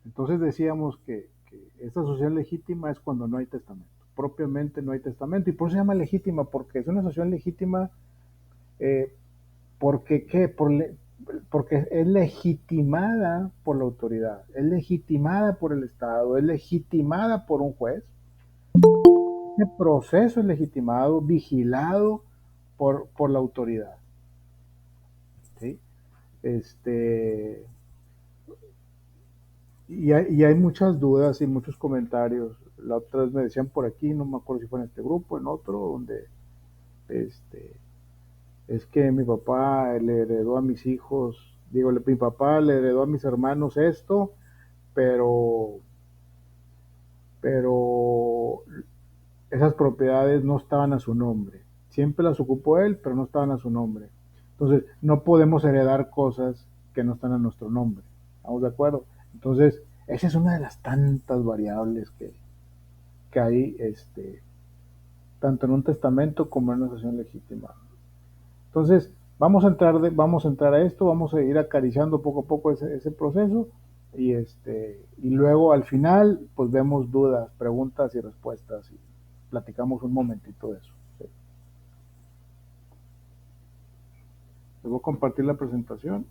Entonces decíamos que esta sucesión legítima es cuando no hay testamento. Propiamente no hay testamento. Y por eso se llama legítima, porque es una sucesión legítima. eh, ¿Porque qué? Porque es legitimada por la autoridad, es legitimada por el Estado, es legitimada por un juez. Ese proceso es legitimado, vigilado por la autoridad. ¿Sí? Este, y hay muchas dudas y muchos comentarios. La otra vez me decían por aquí, no me acuerdo si fue en este grupo, en otro, donde este, es que mi papá le heredó a mis hijos, digo, mi papá le heredó a mis hermanos esto, pero, pero esas propiedades no estaban a su nombre. Siempre las ocupó él, pero no estaban a su nombre. Entonces, no podemos heredar cosas que no están a nuestro nombre. ¿Estamos de acuerdo? Entonces, esa es una de las tantas variables que hay, tanto en un testamento como en una sucesión legítima. Entonces, vamos a entrar a esto, vamos a ir acariciando poco a poco ese proceso y luego al final, pues vemos dudas, preguntas y respuestas y platicamos un momentito de eso. ¿Sí? Les voy a compartir la presentación.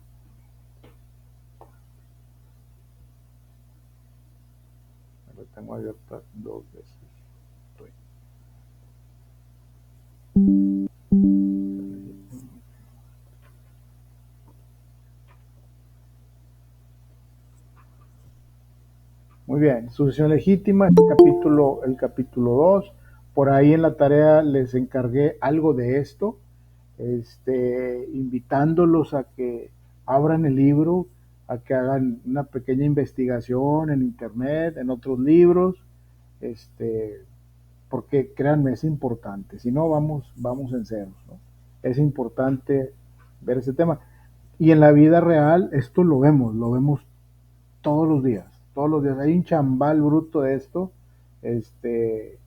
La tengo abierta dos veces. Estoy. Muy bien, sucesión legítima, el capítulo 2. Por ahí en la tarea les encargué algo de esto, invitándolos a que abran el libro, a que hagan una pequeña investigación en internet, en otros libros, este, porque créanme, es importante, si no vamos en ceros, ¿no? Es importante ver ese tema. Y en la vida real esto lo vemos todos los días, hay un chambal bruto de esto, este,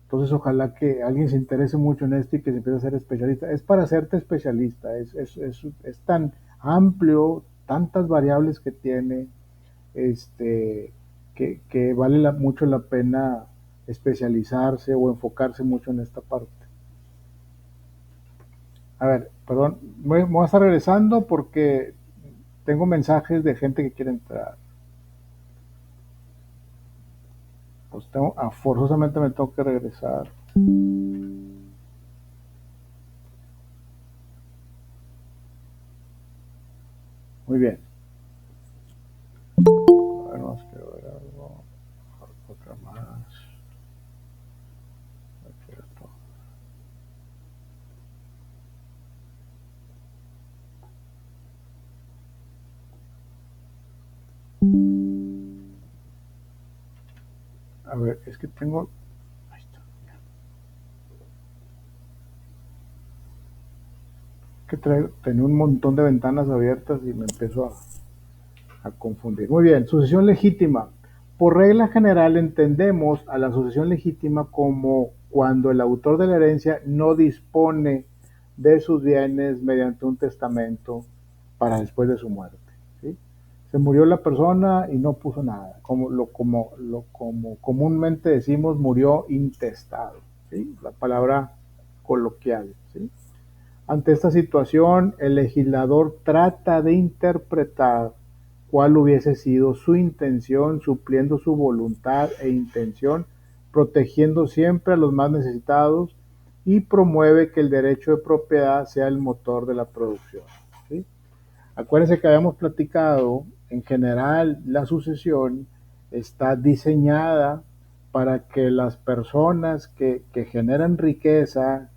entonces ojalá que alguien se interese mucho en esto y que se empiece a ser especialista. Es para hacerte especialista, es tan amplio, tantas variables que tiene, este, que vale mucho la pena especializarse o enfocarse mucho en esta parte. A ver, perdón, voy a estar regresando porque tengo mensajes de gente que quiere entrar. Pues forzosamente me tengo que regresar. Muy bien. A ver, vamos a ver algo. Otra más. A ver, es que tengo. Ahí está. Que tenía un montón de ventanas abiertas y me empiezo a confundir. Muy bien, sucesión legítima. Por regla general entendemos a la sucesión legítima como cuando el autor de la herencia no dispone de sus bienes mediante un testamento para después de su muerte. ¿Sí? Se murió la persona y no puso nada, como comúnmente decimos, murió intestado. ¿Sí? La palabra coloquial. ¿Sí? Ante esta situación, el legislador trata de interpretar cuál hubiese sido su intención, supliendo su voluntad e intención, protegiendo siempre a los más necesitados y promueve que el derecho de propiedad sea el motor de la producción. ¿Sí? Acuérdense que habíamos platicado, en general, la sucesión está diseñada para que las personas que generan riqueza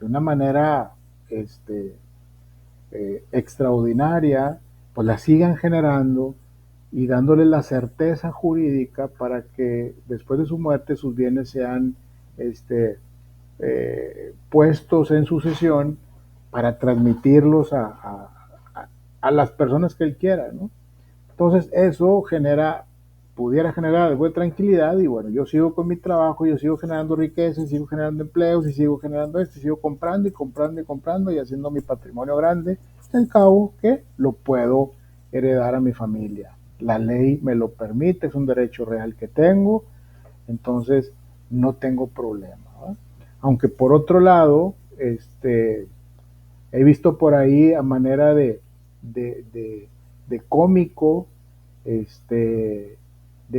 de una manera este, extraordinaria, pues la sigan generando y dándole la certeza jurídica para que después de su muerte sus bienes sean puestos en sucesión para transmitirlos a las personas que él quiera, ¿no? Entonces eso pudiera generar algo de tranquilidad y bueno, yo sigo con mi trabajo, yo sigo generando riqueza, y sigo generando empleos y sigo generando esto, y sigo comprando y comprando y comprando y haciendo mi patrimonio grande, al cabo que lo puedo heredar a mi familia. la ley me lo permite, es un derecho real que tengo, entonces no tengo problema, ¿verdad? Aunque por otro lado, he visto por ahí a manera de, de, de cómico, de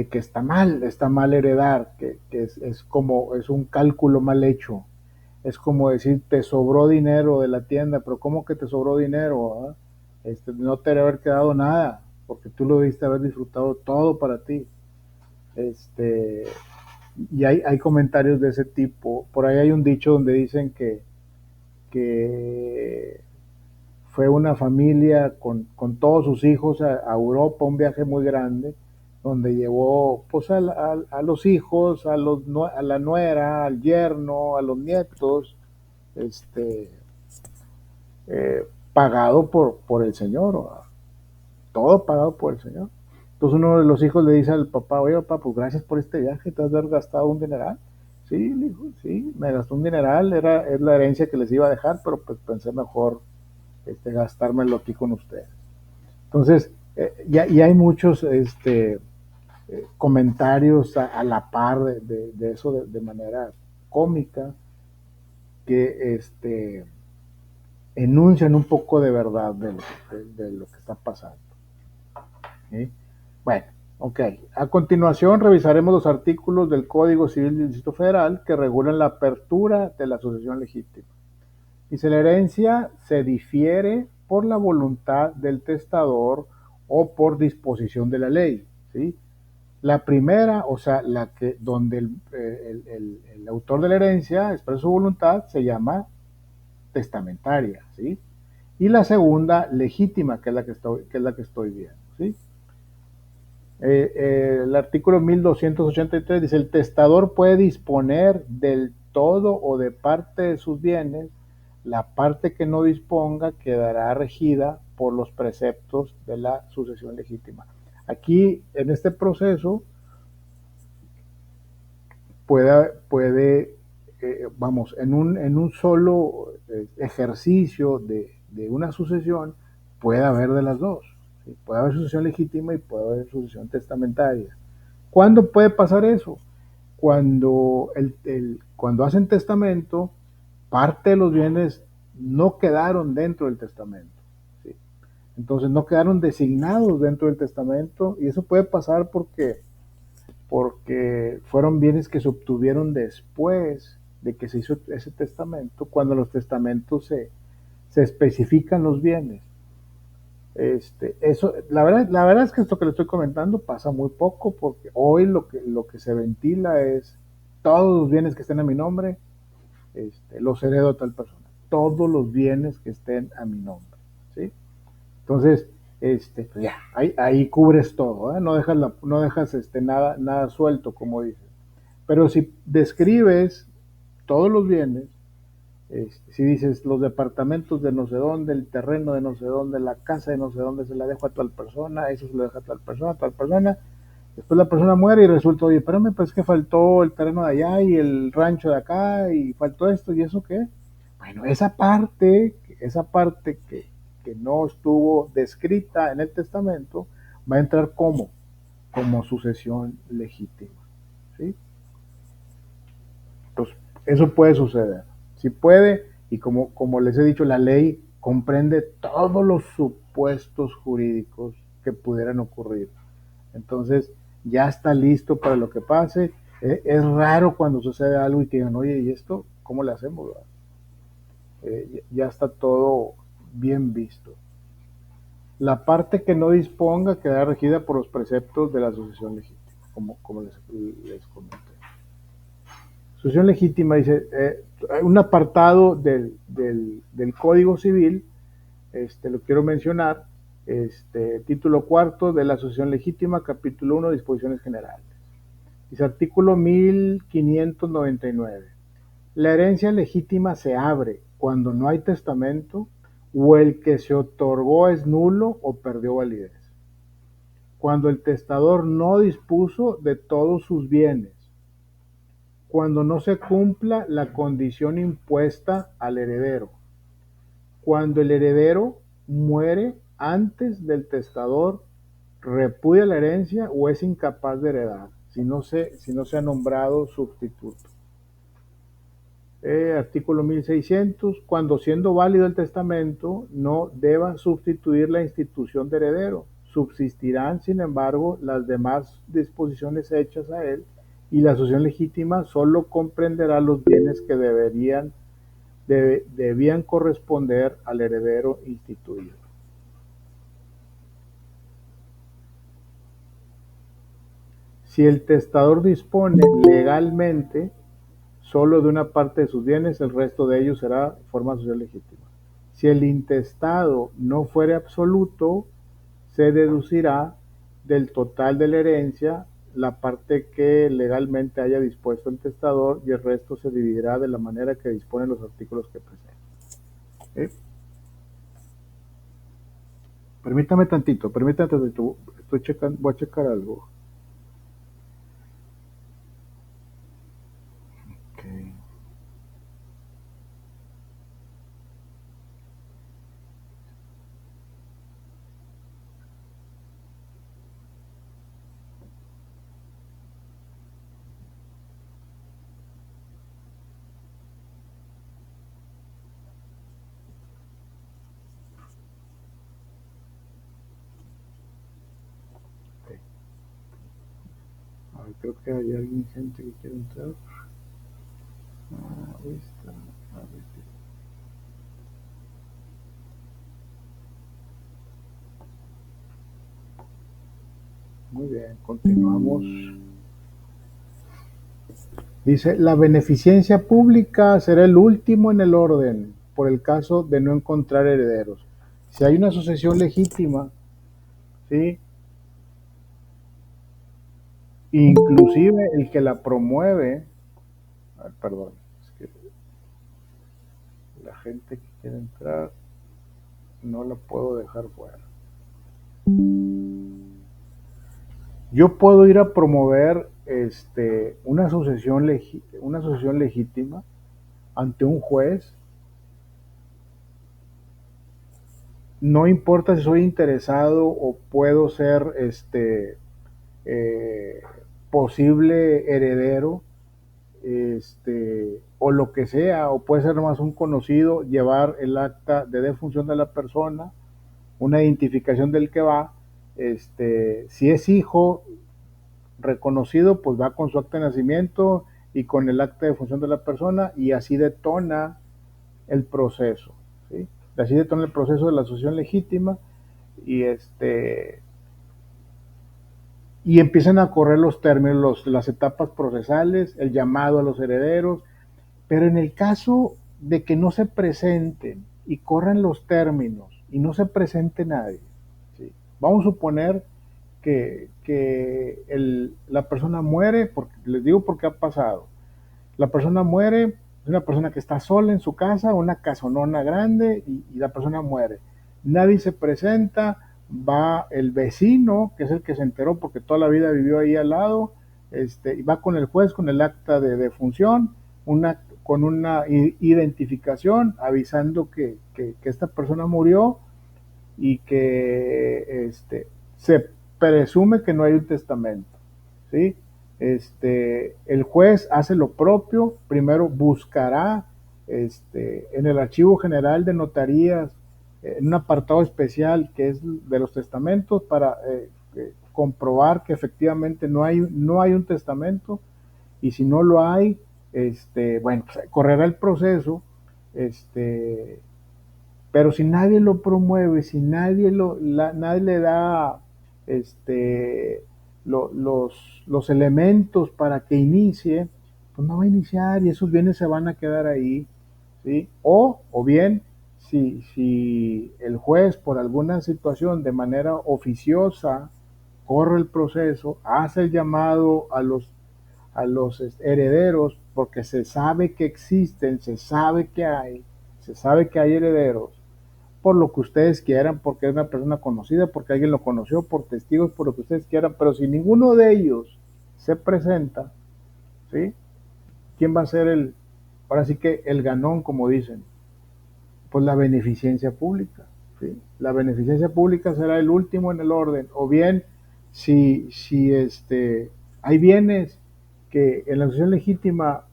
que está mal heredar, que es como, es un cálculo mal hecho. Es como decir, te sobró dinero de la tienda, pero ¿cómo que te sobró dinero? ¿Ah? No te debe haber quedado nada, porque tú lo debiste haber disfrutado todo para ti. Este, y hay comentarios de ese tipo. Por ahí hay un dicho donde dicen que fue una familia con todos sus hijos a Europa, un viaje muy grande, donde llevó pues, a los hijos, a la nuera, al yerno, a los nietos, este, pagado por el señor, ¿verdad? Todo pagado por el señor. Entonces uno de los hijos le dice al papá, oye papá, pues gracias por este viaje, te has de haber gastado un dineral. Sí, le dijo, sí, me gastó un dineral, es la herencia que les iba a dejar, pero pues pensé mejor gastármelo aquí con ustedes. Entonces, y hay muchos comentarios a la par de eso de manera cómica que enuncian un poco de verdad de lo que está pasando. ¿Sí? Bueno, ok. A continuación revisaremos los artículos del Código Civil del Distrito Federal que regulan la apertura de la sucesión legítima. Dice, la herencia se difiere por la voluntad del testador o por disposición de la ley. ¿Sí? La primera, o sea, la que donde el autor de la herencia expresa su voluntad, se llama testamentaria, ¿sí? Y la segunda, legítima, que es la que estoy viendo, ¿sí? El artículo 1283 dice, el testador puede disponer del todo o de parte de sus bienes, la parte que no disponga quedará regida por los preceptos de la sucesión legítima. Aquí, en este proceso, vamos, en un solo ejercicio de una sucesión, puede haber de las dos. ¿Sí? Puede haber sucesión legítima y puede haber sucesión testamentaria. ¿Cuándo puede pasar eso? Cuando, cuando hacen testamento, parte de los bienes no quedaron dentro del testamento. ¿Sí? Entonces no quedaron designados dentro del testamento y eso puede pasar porque fueron bienes que se obtuvieron después de que se hizo ese testamento, cuando los testamentos se especifican los bienes. Eso, la verdad es que esto que le estoy comentando pasa muy poco, porque hoy lo que se ventila es todos los bienes que estén a mi nombre, los heredo a tal persona. Todos los bienes que estén a mi nombre. ¿Sí? Entonces, pues ya, ahí cubres todo, ¿eh? No dejas nada suelto, como dices. Pero si describes todos los bienes, si dices los departamentos de no sé dónde, el terreno de no sé dónde, la casa de no sé dónde, se la dejo a tal persona, eso se lo deja a tal persona, después la persona muere y resulta, oye, espérame, pues es que faltó el terreno de allá y el rancho de acá y faltó esto y eso qué. Bueno, esa parte que no estuvo descrita en el testamento va a entrar como sucesión legítima. ¿Sí? Entonces, eso puede suceder. Sí puede, y como les he dicho, la ley comprende todos los supuestos jurídicos que pudieran ocurrir. Entonces, ya está listo para lo que pase. Es raro cuando sucede algo y que digan, oye, ¿y esto cómo le hacemos? Ya está todo bien visto. La parte que no disponga quedará regida por los preceptos de la sucesión legítima, como les comenté. Sucesión legítima dice, un apartado del Código Civil, lo quiero mencionar, título cuarto de la sucesión legítima, capítulo 1, disposiciones generales. Dice artículo 1599. La herencia legítima se abre cuando no hay testamento o el que se otorgó es nulo o perdió validez. Cuando el testador no dispuso de todos sus bienes. Cuando no se cumpla la condición impuesta al heredero. Cuando el heredero muere antes del testador repudia la herencia o es incapaz de heredar, si no se ha nombrado sustituto. Artículo 1600, cuando siendo válido el testamento, no deba sustituir la institución de heredero. Subsistirán, sin embargo, las demás disposiciones hechas a él y la sucesión legítima solo comprenderá los bienes que debían corresponder al heredero instituido. Si el testador dispone legalmente solo de una parte de sus bienes, el resto de ellos será forma social legítima. Si el intestado no fuere absoluto, se deducirá del total de la herencia la parte que legalmente haya dispuesto el testador y el resto se dividirá de la manera que disponen los artículos que preceden. ¿Eh? Permítame tantito, voy a checar algo. Okay. Okay. A ver, creo que hay alguien, gente que quiere entrar. Ahí está. A ver. Muy bien, continuamos. Dice, la beneficencia pública será el último en el orden por el caso de no encontrar herederos. Si hay una sucesión legítima, ¿sí? Inclusive el que la promueve, perdón, es que la gente que quiere entrar no la puedo dejar fuera. Yo puedo ir a promover una sucesión legítima ante un juez. No importa si soy interesado o puedo ser eh, posible heredero, o lo que sea, o puede ser nomás un conocido, llevar el acta de defunción de la persona, una identificación del que va, si es hijo reconocido, pues va con su acta de nacimiento y con el acta de defunción de la persona y así detona el proceso, ¿sí? Así detona el proceso de la sucesión legítima y y empiezan a correr los términos, las etapas procesales, el llamado a los herederos, pero en el caso de que no se presenten y corran los términos y no se presente nadie, ¿sí? Vamos a suponer que la persona muere, porque, les digo porque ha pasado, la persona muere, es una persona que está sola en su casa, una casonona grande, y la persona muere. Nadie se presenta, va el vecino, que es el que se enteró porque toda la vida vivió ahí al lado, y va con el juez con el acta de defunción, con una identificación avisando que esta persona murió y que se presume que no hay un testamento, ¿sí? El juez hace lo propio, primero buscará en el archivo general de notarías, en un apartado especial que es de los testamentos para comprobar que efectivamente no hay un testamento, y si no lo hay, bueno, pues, correrá el proceso, pero si nadie lo promueve, si nadie le da este, los elementos para que inicie, pues no va a iniciar y esos bienes se van a quedar ahí, ¿sí? O bien, si el juez por alguna situación de manera oficiosa corre el proceso, hace el llamado a los herederos, porque se sabe que existen, se sabe que hay herederos, por lo que ustedes quieran, porque es una persona conocida, porque alguien lo conoció, por testigos, por lo que ustedes quieran, pero si ninguno de ellos se presenta, ¿sí? ¿Quién va a ser ahora sí que el ganón, como dicen? Pues la beneficencia pública. ¿sí? La beneficencia pública será el último en el orden, o bien si hay bienes que en la asociación legítima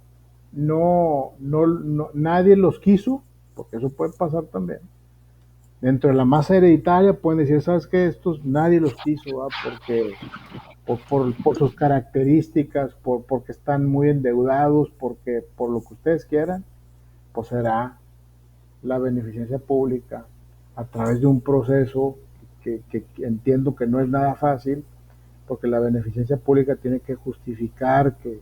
nadie los quiso, porque eso puede pasar también. Dentro de la masa hereditaria pueden decir, ¿sabes qué? Estos nadie los quiso, ¿va? Porque por sus características, porque están muy endeudados, porque por lo que ustedes quieran, pues será la beneficencia pública a través de un proceso que entiendo que no es nada fácil, porque la beneficencia pública tiene que justificar que,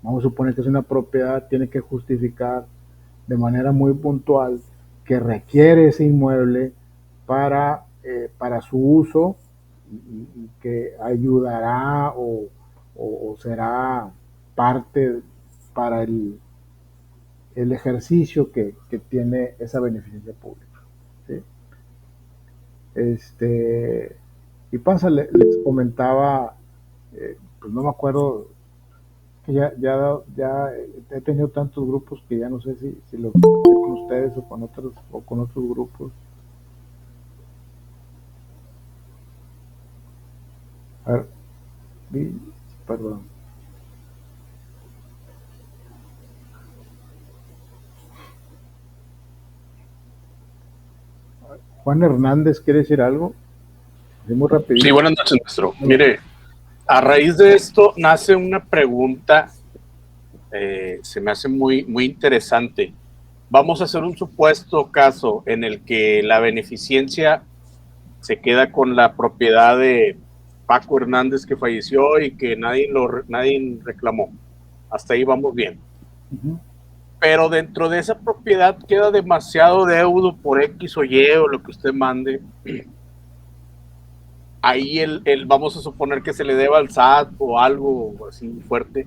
vamos a suponer que es una propiedad, tiene que justificar de manera muy puntual que requiere ese inmueble para su uso y que ayudará o será parte para el ejercicio que tiene esa beneficencia pública. ¿Sí? Y pasa, les comentaba, pues no me acuerdo, que ya he tenido tantos grupos que ya no sé si los con ustedes o con otros grupos. A ver, perdón. Juan Hernández, ¿quiere decir algo? Sí, muy rapidito. Sí, buenas noches, maestro. Mire, a raíz de esto nace una pregunta, se me hace muy interesante. Vamos a hacer un supuesto caso en el que la beneficencia se queda con la propiedad de Paco Hernández que falleció y que nadie reclamó. Hasta ahí vamos bien. Uh-huh. Pero dentro de esa propiedad queda demasiado deudo por X o Y o lo que usted mande. Ahí vamos a suponer que se le deba al SAT o algo así fuerte.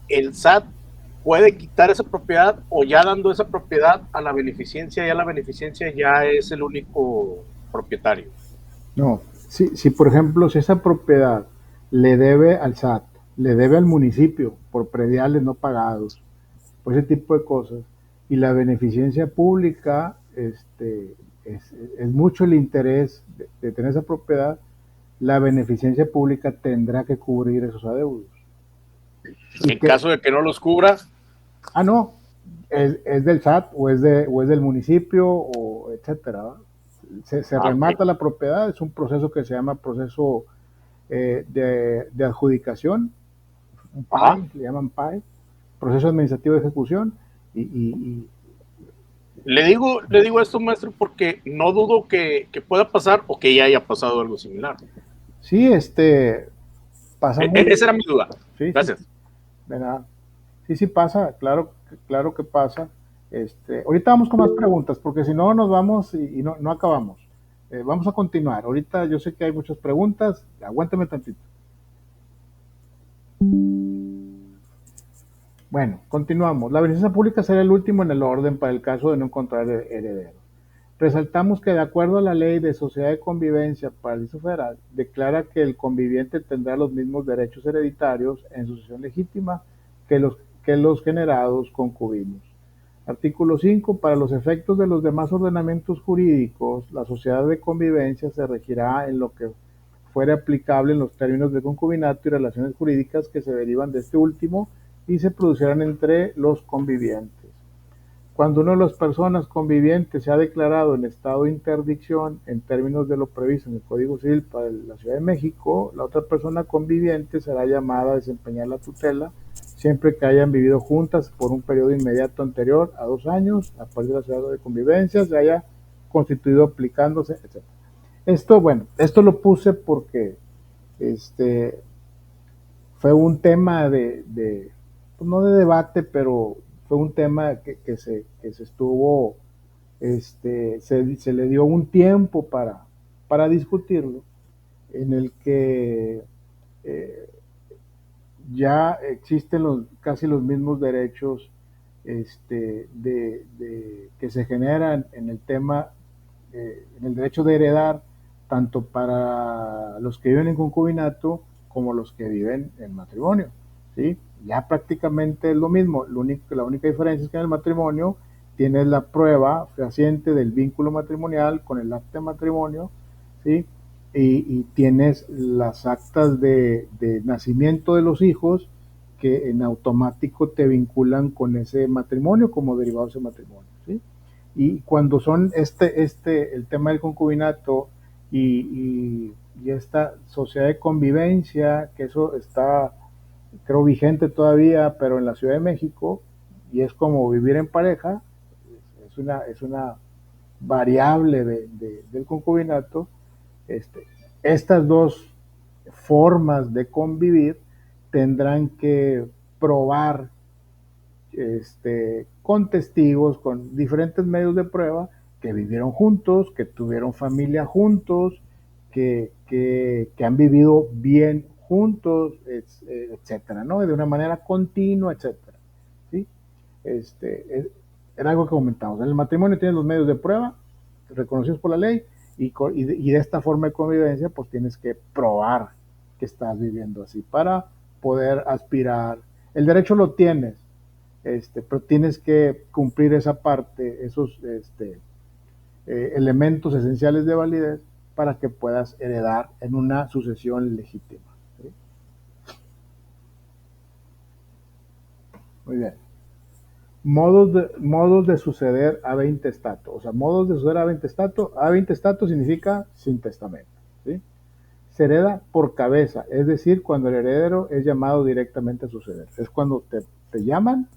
El SAT puede quitar esa propiedad o ya dando esa propiedad a la beneficencia, ya la beneficencia ya es el único propietario. No, si por ejemplo, si esa propiedad le debe al SAT, le debe al municipio por prediales no pagados, por ese tipo de cosas, y la beneficencia pública, es mucho el interés de tener esa propiedad, la beneficencia pública tendrá que cubrir esos adeudos. Y En caso de que no los cubra, no, es del SAT o es del municipio, o etcétera. Se remata okay. la propiedad, es un proceso que se llama proceso de adjudicación, un PAI, le llaman PAI, proceso administrativo de ejecución, y le digo esto, maestro, porque no dudo que pueda pasar o que ya haya pasado algo similar. sí, pasa mucho. Esa era mi duda. Sí, sí, Gracias. de nada. Sí pasa, claro que pasa. Ahorita vamos con más preguntas, porque si no nos vamos y no acabamos. Vamos a continuar. Ahorita yo sé que hay muchas preguntas, aguántame tantito. Bueno, continuamos. La beneficencia pública será el último en el orden para el caso de no encontrar herederos. Resaltamos que de acuerdo a la ley de sociedad de convivencia para el Distrito Federal, declara que el conviviente tendrá los mismos derechos hereditarios en sucesión legítima que los generados concubinos. Artículo 5. Para los efectos de los demás ordenamientos jurídicos, la sociedad de convivencia se regirá en lo que fuere aplicable en los términos de concubinato y relaciones jurídicas que se derivan de este último y se producirán entre los convivientes. Cuando una de las personas convivientes se ha declarado en estado de interdicción en términos de lo previsto en el Código Civil para la Ciudad de México, la otra persona conviviente será llamada a desempeñar la tutela siempre que hayan vivido juntas por un periodo inmediato anterior a 2 años, a partir de la ciudad de convivencia, se haya constituido aplicándose, etc. Esto lo puse porque fue un tema pues no de debate, pero fue un tema que se estuvo, se le dio un tiempo para discutirlo, en el que ya existen casi los mismos derechos que se generan en el tema, en el derecho de heredar, tanto para los que viven en concubinato como los que viven en matrimonio. ¿Sí? Ya prácticamente es lo mismo, la única diferencia es que en el matrimonio tienes la prueba fehaciente del vínculo matrimonial con el acta de matrimonio, ¿sí? Y tienes las actas de nacimiento de los hijos que en automático te vinculan con ese matrimonio como derivado de ese matrimonio, ¿sí? Y cuando son el tema del concubinato y esta sociedad de convivencia, que eso está, creo, vigente todavía, pero en la Ciudad de México, y es como vivir en pareja, es una variable del concubinato. Estas dos formas de convivir tendrán que probar con testigos, con diferentes medios de prueba, que vivieron juntos, que tuvieron familia juntos, que han vivido bien juntos, etcétera, ¿no? De una manera continua, etcétera, ¿sí? Era algo que comentamos. En el matrimonio tienes los medios de prueba reconocidos por la ley y de esta forma de convivencia pues tienes que probar que estás viviendo así para poder aspirar. El derecho lo tienes, pero tienes que cumplir esa parte, esos elementos esenciales de validez para que puedas heredar en una sucesión legítima, ¿sí? Muy bien. Modos de suceder a 20 estatus. O sea, modos de suceder a 20 estatus. A 20 estatus significa sin testamento, ¿sí? Se hereda por cabeza, es decir, cuando el heredero es llamado directamente a suceder. Es cuando te llaman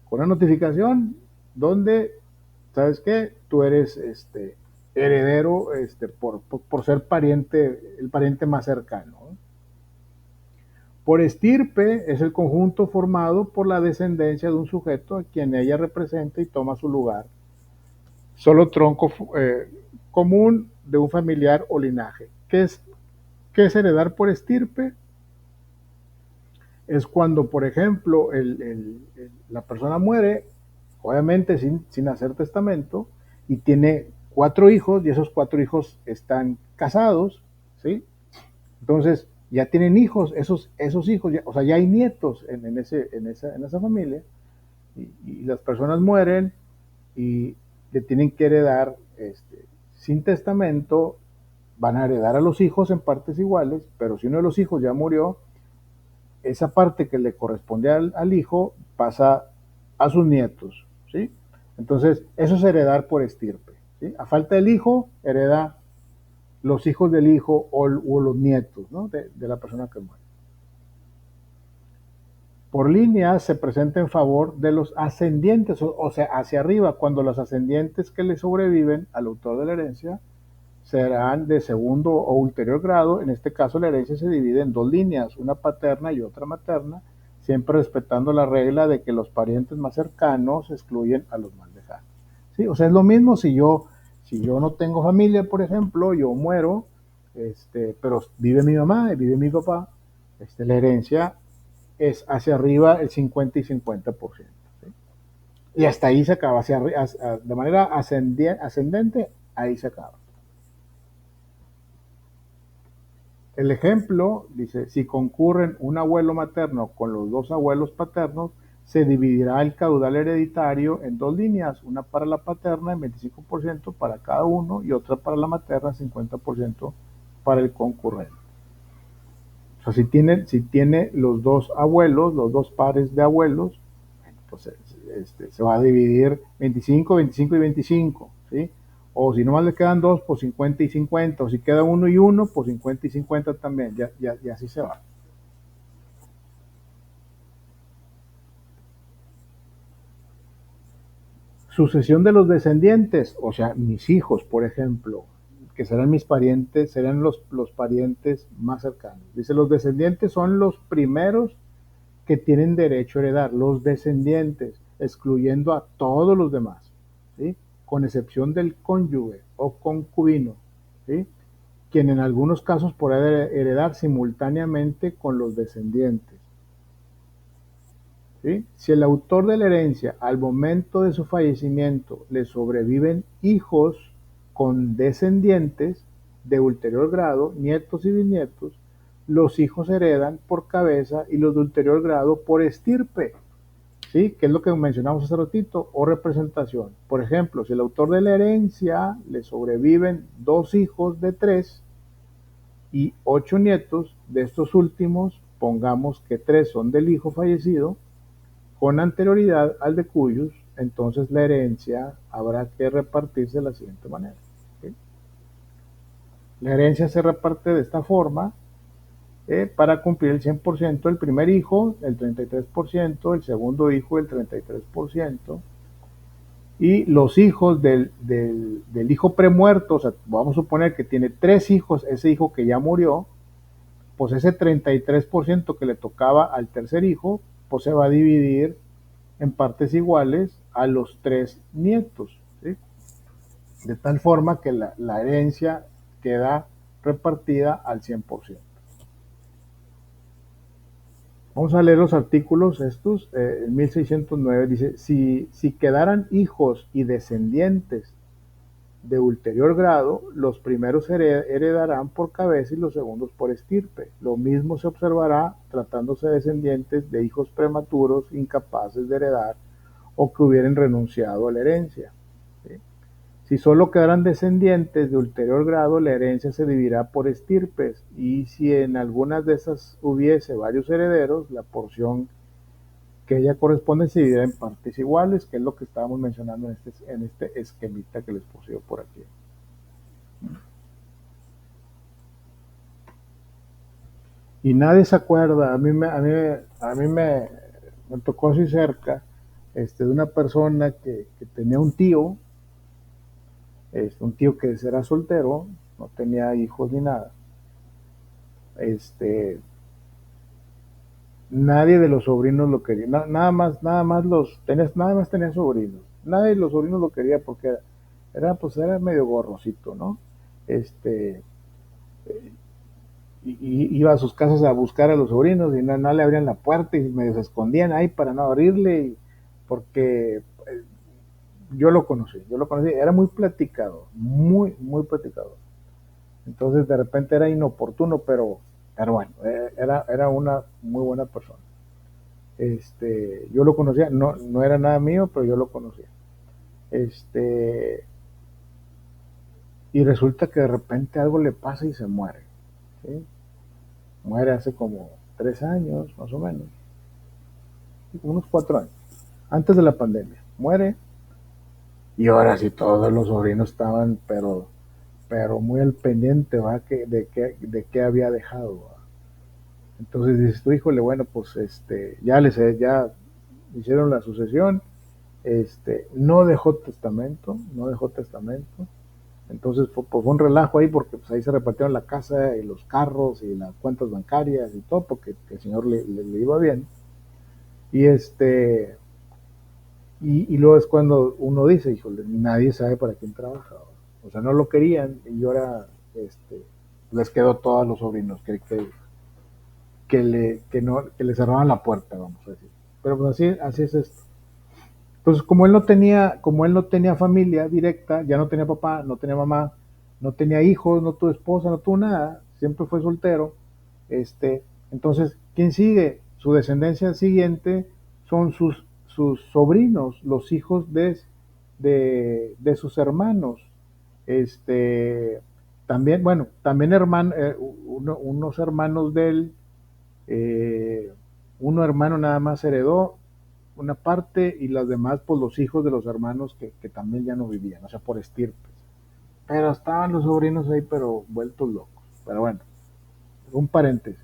con una notificación donde, ¿sabes qué? Tú eres heredero por ser pariente, el pariente más cercano, ¿no? Por estirpe es el conjunto formado por la descendencia de un sujeto a quien ella representa y toma su lugar. Solo tronco común de un familiar o linaje. ¿Qué es heredar por estirpe? Es cuando, por ejemplo, la persona muere, obviamente sin hacer testamento, y tiene 4 hijos, y esos 4 hijos están casados, ¿sí? Entonces, ya tienen hijos, esos hijos, o sea, ya hay nietos en esa familia, y las personas mueren y le tienen que heredar sin testamento, van a heredar a los hijos en partes iguales, pero si uno de los hijos ya murió, esa parte que le corresponde al hijo pasa a sus nietos, ¿sí? Entonces, eso es heredar por estirpe, ¿sí? A falta del hijo, hereda los hijos del hijo o los nietos, ¿no? de la persona que muere. Por línea se presenta en favor de los ascendientes, o sea, hacia arriba, cuando los ascendientes que le sobreviven al autor de la herencia serán de segundo o ulterior grado. En este caso la herencia se divide en 2 líneas, una paterna y otra materna, siempre respetando la regla de que los parientes más cercanos excluyen a los más lejanos, ¿sí? O sea, es lo mismo si yo no tengo familia, por ejemplo, yo muero, pero vive mi mamá y vive mi papá, la herencia es hacia arriba el 50 y 50%, ¿sí? Y hasta ahí se acaba, de manera ascendente, ahí se acaba. El ejemplo dice, si concurren un abuelo materno con los 2 abuelos paternos, se dividirá el caudal hereditario en 2 líneas, una para la paterna en 25% para cada uno y otra para la materna 50% para el concurrente. O sea, si tiene los 2 abuelos, los 2 pares de abuelos, entonces se va a dividir 25, 25 y 25, ¿sí? O si nomás le quedan 2, pues 50 y 50. O si queda 1 y 1, pues 50 y 50 también. Y así se va. Sucesión de los descendientes, o sea, mis hijos, por ejemplo, que serán mis parientes, serán los parientes más cercanos. Dice, los descendientes son los primeros que tienen derecho a heredar, los descendientes, excluyendo a todos los demás, ¿sí? Con excepción del cónyuge o concubino, ¿sí? Quien en algunos casos podrá heredar simultáneamente con los descendientes, ¿sí? Si el autor de la herencia al momento de su fallecimiento le sobreviven hijos con descendientes de ulterior grado, nietos y bisnietos, los hijos heredan por cabeza y los de ulterior grado por estirpe, ¿sí? Que es lo que mencionamos hace ratito, o representación. Por ejemplo, si el autor de la herencia le sobreviven 2 hijos de 3 y 8 nietos, de estos últimos, pongamos que 3 son del hijo fallecido, con anterioridad al de cuyos, entonces la herencia habrá que repartirse de la siguiente manera. ¿Sí? La herencia se reparte de esta forma, para cumplir el 100%, el primer hijo el 33%, el segundo hijo el 33%, y los hijos del hijo premuerto, o sea, vamos a suponer que tiene 3 hijos, ese hijo que ya murió, pues ese 33% que le tocaba al tercer hijo, pues se va a dividir en partes iguales a los 3 nietos, ¿sí? De tal forma que la herencia queda repartida al 100%. Vamos a leer los artículos estos. En 1609 dice, si quedaran hijos y descendientes de ulterior grado, los primeros heredarán por cabeza y los segundos por estirpe. Lo mismo se observará tratándose de descendientes de hijos prematuros incapaces de heredar o que hubieran renunciado a la herencia. ¿Sí? Si solo quedaran descendientes de ulterior grado, la herencia se dividirá por estirpes, y si en algunas de esas hubiese varios herederos, la porción que ella corresponde se dividirá en partes iguales, que es lo que estábamos mencionando en este esquemita que les puse yo por aquí. Y nadie se acuerda, a mí me tocó así cerca, de una persona que tenía un tío que era soltero, no tenía hijos ni nada. Nadie de los sobrinos lo quería, nada más tenía sobrinos. Nadie de los sobrinos lo quería porque era medio gorrosito, ¿no? Y iba a sus casas a buscar a los sobrinos y no le abrían la puerta y medio se escondían ahí para no abrirle, porque yo lo conocí, era muy platicador, muy, muy platicador. Entonces de repente era inoportuno, pero bueno, era una muy buena persona. Yo lo conocía, no era nada mío, pero yo lo conocía. Y resulta que de repente algo le pasa y se muere. ¿Sí? Muere hace como 3 años, más o menos, unos 4 años, antes de la pandemia. Muere, y ahora sí todos los sobrinos estaban, pero muy al pendiente, ¿va? De qué había dejado, ¿va? Entonces dices tú, híjole, bueno, pues ya hicieron la sucesión, no dejó testamento. Entonces pues, fue un relajo ahí, porque pues ahí se repartieron la casa y los carros y las cuentas bancarias y todo, porque el señor le iba bien. Y y luego es cuando uno dice, híjole, nadie sabe para quién trabaja. O sea, no lo querían, y ahora les quedó todos los sobrinos que le cerraban la puerta, vamos a decir. Pero pues así es esto. Entonces, como él no tenía familia directa, ya no tenía papá, no tenía mamá, no tenía hijos, no tuvo esposa, no tuvo nada, siempre fue soltero. Entonces, ¿quién sigue? Su descendencia siguiente son sus sobrinos, los hijos de sus hermanos. También, bueno, también unos hermanos de él, uno hermano nada más heredó una parte, y las demás, pues los hijos de los hermanos que también ya no vivían, o sea, por estirpes. Pero estaban los sobrinos ahí, pero vueltos locos. Pero bueno, un paréntesis.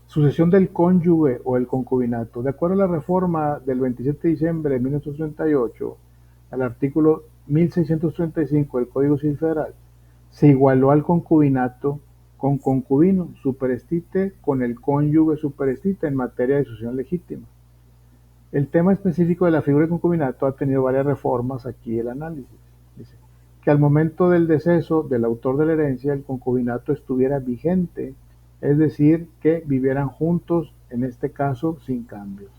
Sucesión del cónyuge o el concubinato. De acuerdo a la reforma del 27 de diciembre de 1938, al artículo 1635 del Código Civil Federal, se igualó al concubinato con concubino superestite con el cónyuge superestite en materia de sucesión legítima. El tema específico de la figura de concubinato ha tenido varias reformas. Aquí el análisis. Dice que al momento del deceso del autor de la herencia, el concubinato estuviera vigente, es decir, que vivieran juntos, en este caso sin cambios.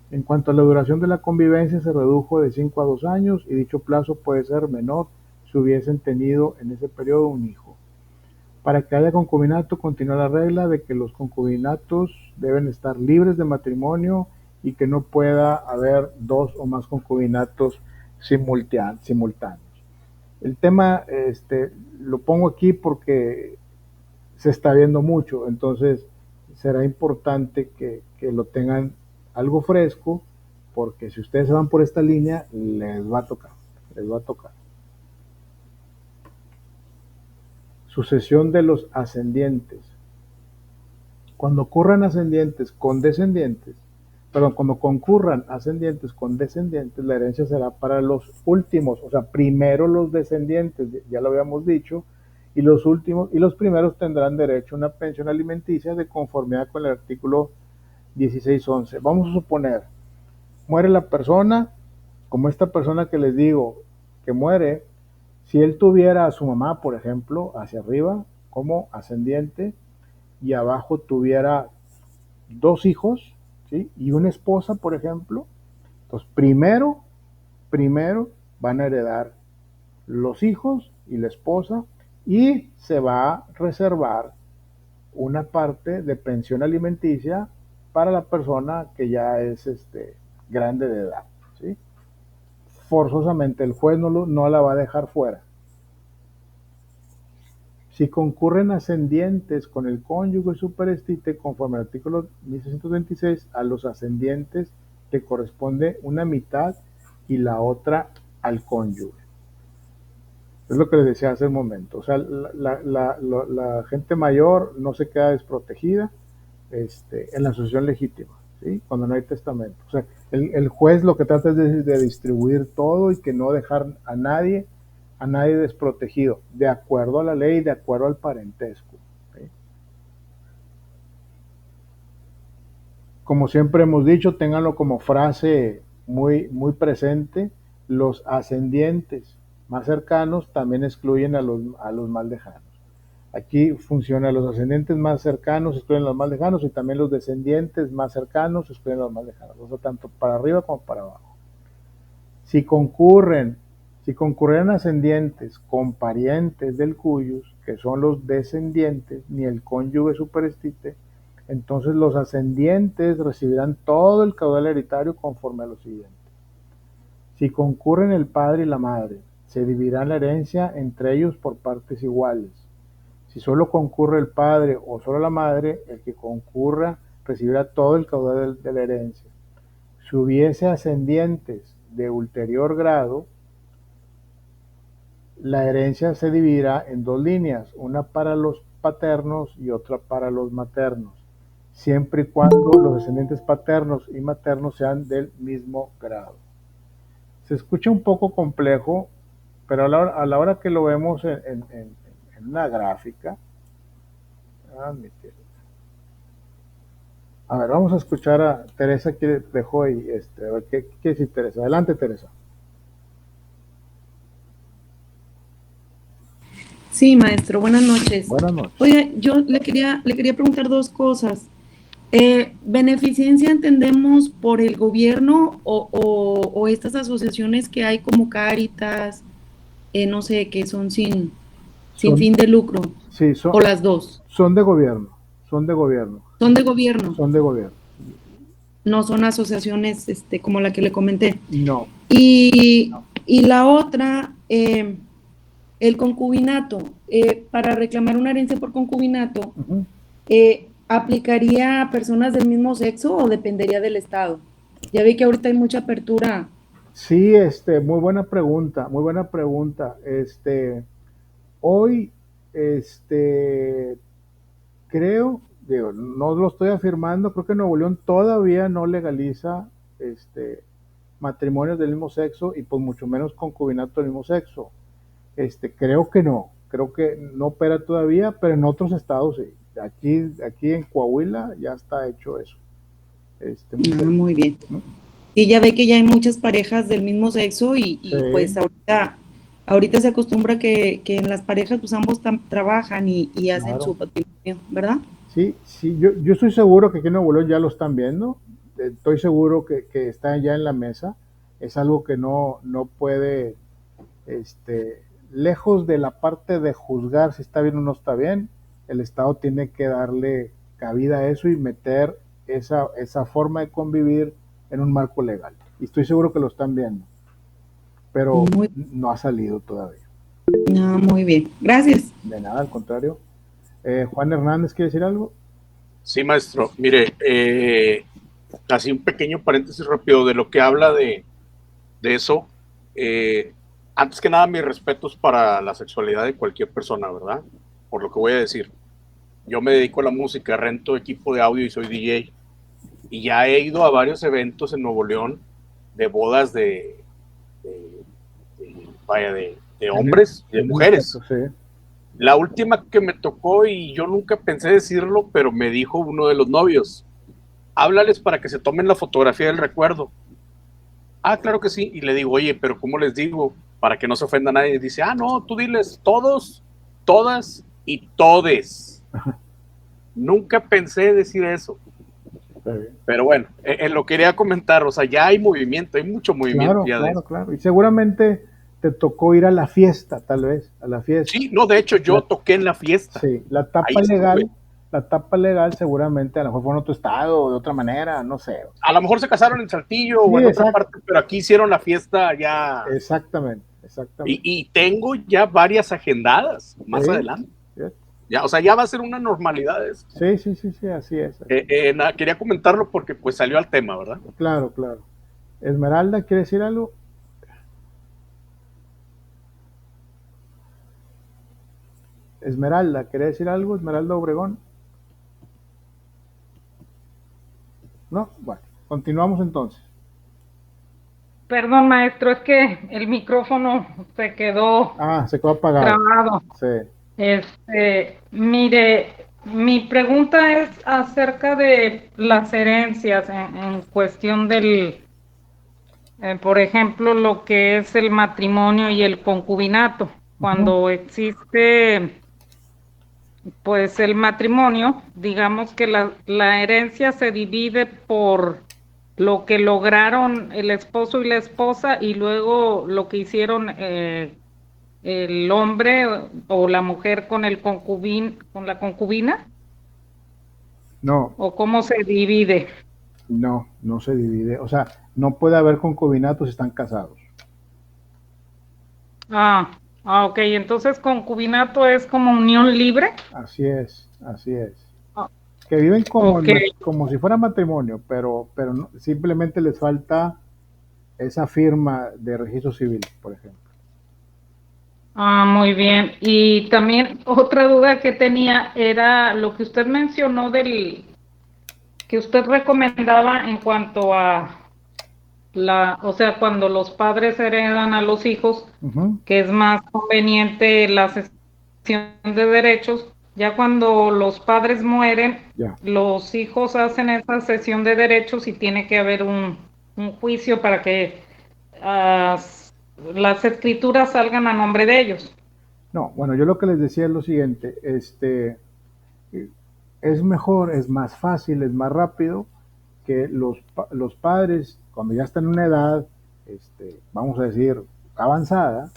En cuanto a la duración de la convivencia, se redujo de 5 a 2 años, y dicho plazo puede ser menor si hubiesen tenido en ese periodo un hijo. Para que haya concubinato, continúa la regla de que los concubinatos deben estar libres de matrimonio y que no pueda haber dos o más concubinatos simultáneos. El tema lo pongo aquí porque se está viendo mucho, entonces será importante que lo tengan algo fresco, porque si ustedes se van por esta línea, les va a tocar, les va a tocar. Sucesión de los ascendientes. Cuando ocurran ascendientes con descendientes, perdón, cuando concurran ascendientes con descendientes, la herencia será para los últimos, o sea, primero los descendientes, ya lo habíamos dicho, y los últimos y los primeros tendrán derecho a una pensión alimenticia de conformidad con el artículo 1611. Vamos a suponer, muere la persona, como esta persona que les digo que muere, si él tuviera a su mamá, por ejemplo, hacia arriba como ascendiente y abajo tuviera dos hijos, ¿sí? Y una esposa, por ejemplo, entonces primero van a heredar los hijos y la esposa y se va a reservar una parte de pensión alimenticia para la persona que ya es grande de edad, ¿sí? Forzosamente el juez no la va a dejar fuera. Si concurren ascendientes con el cónyuge superestite, conforme al artículo 1626, a los ascendientes le corresponde una mitad y la otra al cónyuge. Es lo que les decía hace un momento. O sea, la gente mayor no se queda desprotegida en la sucesión legítima, ¿sí? Cuando no hay testamento. O sea, el juez lo que trata es de distribuir todo y que no dejar a nadie desprotegido, de acuerdo a la ley, de acuerdo al parentesco, ¿sí? Como siempre hemos dicho, ténganlo como frase muy presente, los ascendientes más cercanos también excluyen a los más lejanos. Aquí funciona los ascendientes más cercanos excluyen a los más lejanos y también los descendientes más cercanos excluyen a los más lejanos, o sea, tanto para arriba como para abajo. Si concurren ascendientes con parientes del cuyus, que son los descendientes, ni el cónyuge superestite, entonces los ascendientes recibirán todo el caudal hereditario conforme a lo siguiente. Si concurren el padre y la madre, se dividirá la herencia entre ellos por partes iguales. Si solo concurre el padre o solo la madre, el que concurra recibirá todo el caudal de la herencia. Si hubiese ascendientes de ulterior grado, la herencia se dividirá en dos líneas, una para los paternos y otra para los maternos, siempre y cuando los descendientes paternos y maternos sean del mismo grado. Se escucha un poco complejo, pero a la hora que lo vemos en una gráfica, a ver, vamos a escuchar a Teresa que dejó ahí, a ver qué dice Teresa. Adelante, Teresa. Sí, maestro, buenas noches. Buenas noches. Oye, yo le quería preguntar dos cosas. ¿Beneficencia entendemos por el gobierno o estas asociaciones que hay como Cáritas, no sé, que son sin fin de lucro? Sí, o las dos. Son de gobierno, son de gobierno. Son de gobierno. Son de gobierno. No son asociaciones como la que le comenté. No. Y la otra, el concubinato, para reclamar una herencia por concubinato, ¿aplicaría a personas del mismo sexo o dependería del Estado? Ya vi que ahorita hay mucha apertura. Sí, muy buena pregunta, muy buena pregunta. Hoy, creo, digo, no lo estoy afirmando, creo que Nuevo León todavía no legaliza, matrimonios del mismo sexo y pues mucho menos concubinato del mismo sexo. Creo que no opera todavía, pero en otros estados sí. Aquí en Coahuila ya está hecho eso. Muy bien. Y ya ve que ya hay muchas parejas del mismo sexo y Sí. Pues ahorita se acostumbra que en las parejas pues ambos trabajan y hacen Claro. su patrimonio, ¿verdad? Sí, yo estoy seguro que aquí en Nuevo León ya lo están viendo. Estoy seguro que está ya en la mesa. Es algo que no puede, lejos de la parte de juzgar si está bien o no está bien, el Estado tiene que darle cabida a eso y meter esa forma de convivir en un marco legal. Y estoy seguro que lo están viendo, pero no ha salido todavía. No, muy bien. Gracias. De nada, al contrario. Juan Hernández, ¿quiere decir algo? Sí, maestro. Mire, así un pequeño paréntesis rápido de lo que habla de eso. Antes que nada, mis respetos para la sexualidad de cualquier persona, ¿verdad? Por lo que voy a decir. Yo me dedico a la música, rento equipo de audio y soy DJ. Y ya he ido a varios eventos en Nuevo León de bodas de hombres y de mujeres. Sí. La última que me tocó, y yo nunca pensé decirlo, pero me dijo uno de los novios, háblales para que se tomen la fotografía del recuerdo. Ah, claro que sí. Y le digo, oye, pero ¿cómo les digo? Para que no se ofenda a nadie. Y dice, no, tú diles todos, todas y todes. Nunca pensé decir eso. Pero bueno, lo quería comentar, o sea, ya hay movimiento, hay mucho movimiento. Claro. Y seguramente te tocó ir a la fiesta, tal vez, a la fiesta. Sí, no, de hecho yo toqué en la fiesta. Sí, la etapa legal seguramente a lo mejor fue en otro estado o de otra manera, no sé. A lo mejor se casaron en Saltillo o en otra parte, pero aquí hicieron la fiesta ya. Exactamente. Y tengo ya varias agendadas más adelante. Sí. Ya, o sea, ya va a ser una normalidad eso. Sí, así es. Quería comentarlo porque pues salió al tema, ¿verdad? Claro. Esmeralda, ¿quiere decir algo? Esmeralda, ¿quiere decir algo? Esmeralda Obregón. No, bueno, continuamos entonces. Perdón, maestro, es que el micrófono se quedó apagado. Trabado. Sí. Mire, mi pregunta es acerca de las herencias en cuestión del, por ejemplo, lo que es el matrimonio y el concubinato. Cuando existe, pues, el matrimonio, digamos que la herencia se divide por lo que lograron el esposo y la esposa y luego lo que hicieron el hombre o la mujer con el con la concubina. No. ¿O cómo se divide? No se divide. O sea, no puede haber concubinato si están casados. Ok. Entonces, concubinato es como unión libre. Así es. Que viven como si fuera matrimonio, pero no, simplemente les falta esa firma de registro civil, por ejemplo. Muy bien. Y también otra duda que tenía era lo que usted mencionó que usted recomendaba en cuanto a o sea, cuando los padres heredan a los hijos, que es más conveniente la cesión de derechos. Ya cuando los padres mueren, los hijos hacen esa cesión de derechos y tiene que haber un juicio para que las escrituras salgan a nombre de ellos. No, bueno, yo lo que les decía es lo siguiente, es mejor, es más fácil, es más rápido que los padres, cuando ya están en una edad, vamos a decir, avanzada,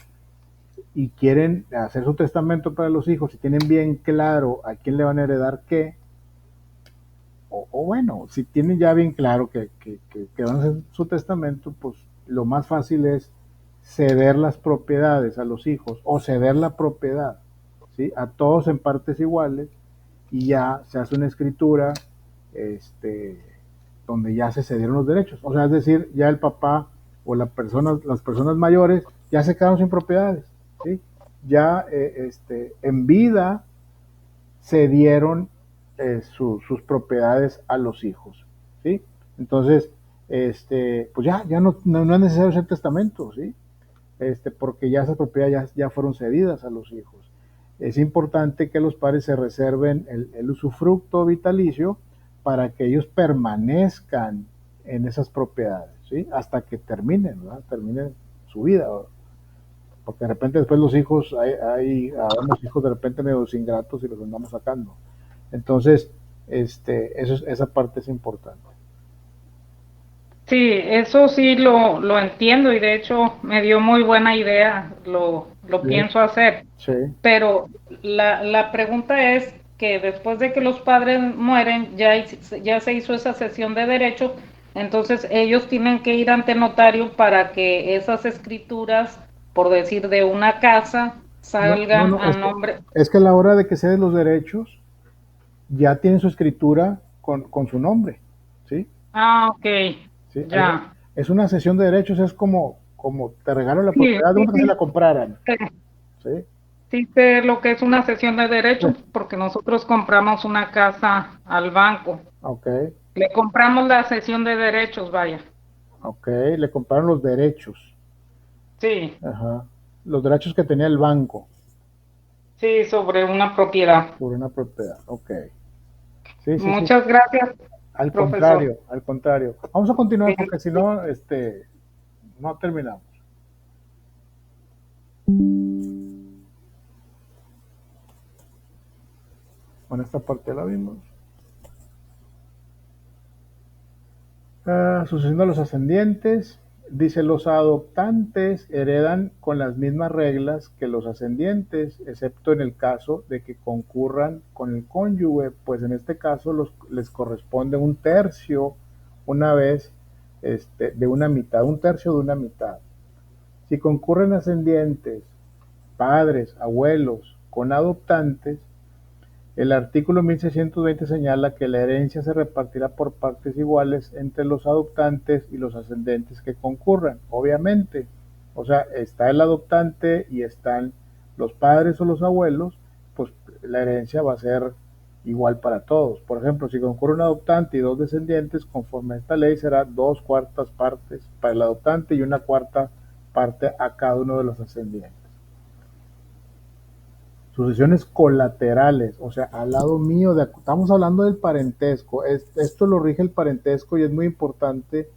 y quieren hacer su testamento para los hijos y tienen bien claro a quién le van a heredar qué, o bueno, si tienen ya bien claro que van a hacer su testamento, pues lo más fácil es ceder las propiedades a los hijos o ceder la propiedad, ¿sí? A todos en partes iguales y ya se hace una escritura donde ya se cedieron los derechos. O sea, es decir, ya el papá o las personas mayores ya se quedaron sin propiedades, ¿sí? Ya en vida cedieron sus propiedades a los hijos, ¿sí? Entonces, pues ya no es necesario hacer testamento, ¿sí? Porque ya esas propiedades ya fueron cedidas a los hijos. Es importante que los padres se reserven el usufructo vitalicio para que ellos permanezcan en esas propiedades, ¿sí? Hasta que terminen su vida, ¿verdad? Porque de repente después los hijos, hay hijos de repente medio ingratos y los andamos sacando. Entonces, esa parte es importante. Sí, eso sí lo entiendo y de hecho me dio muy buena idea, lo pienso hacer. Sí. Pero la pregunta es que después de que los padres mueren, ya se hizo esa cesión de derechos, entonces ellos tienen que ir ante notario para que esas escrituras, por decir, de una casa, salgan No, a nombre. es que a la hora de que cedes los derechos, ya tienen su escritura con su nombre, ¿sí? Ah, ok, ¿Sí? ya. Es una cesión de derechos, es como te regalo la Sí, propiedad de sí, una que se la compraran, sí. ¿sí? Sí sé lo que es una cesión de Sí. derechos porque nosotros compramos una casa al banco. Ok, Le compramos la cesión de derechos, vaya. ok, le compraron los derechos, Sí, ajá, los derechos que tenía el banco sí, sobre una propiedad. sobre una propiedad, ok. Sí, sí, sí. Muchas gracias, Al profesor. contrario, al contrario. Vamos a continuar Sí. porque si no, no terminamos. Bueno, esta parte la vimos. Sucediendo a los ascendientes, dice, los adoptantes heredan con las mismas reglas que los ascendientes, excepto en el caso de que concurran con el cónyuge, pues en este caso les corresponde un tercio una vez de una mitad, un tercio de una mitad. Si concurren ascendientes, padres, abuelos, con adoptantes, el artículo 1620 señala que la herencia se repartirá por partes iguales entre los adoptantes y los ascendentes que concurran, obviamente. O sea, está el adoptante y están los padres o los abuelos, pues la herencia va a ser igual para todos. Por ejemplo, si concurre un adoptante y dos descendientes, conforme a esta ley será 2/4 partes para el adoptante y 1/4 parte a cada uno de los ascendientes. Sucesiones colaterales, o sea, al lado mío, estamos hablando del parentesco, esto lo rige el parentesco y es muy importante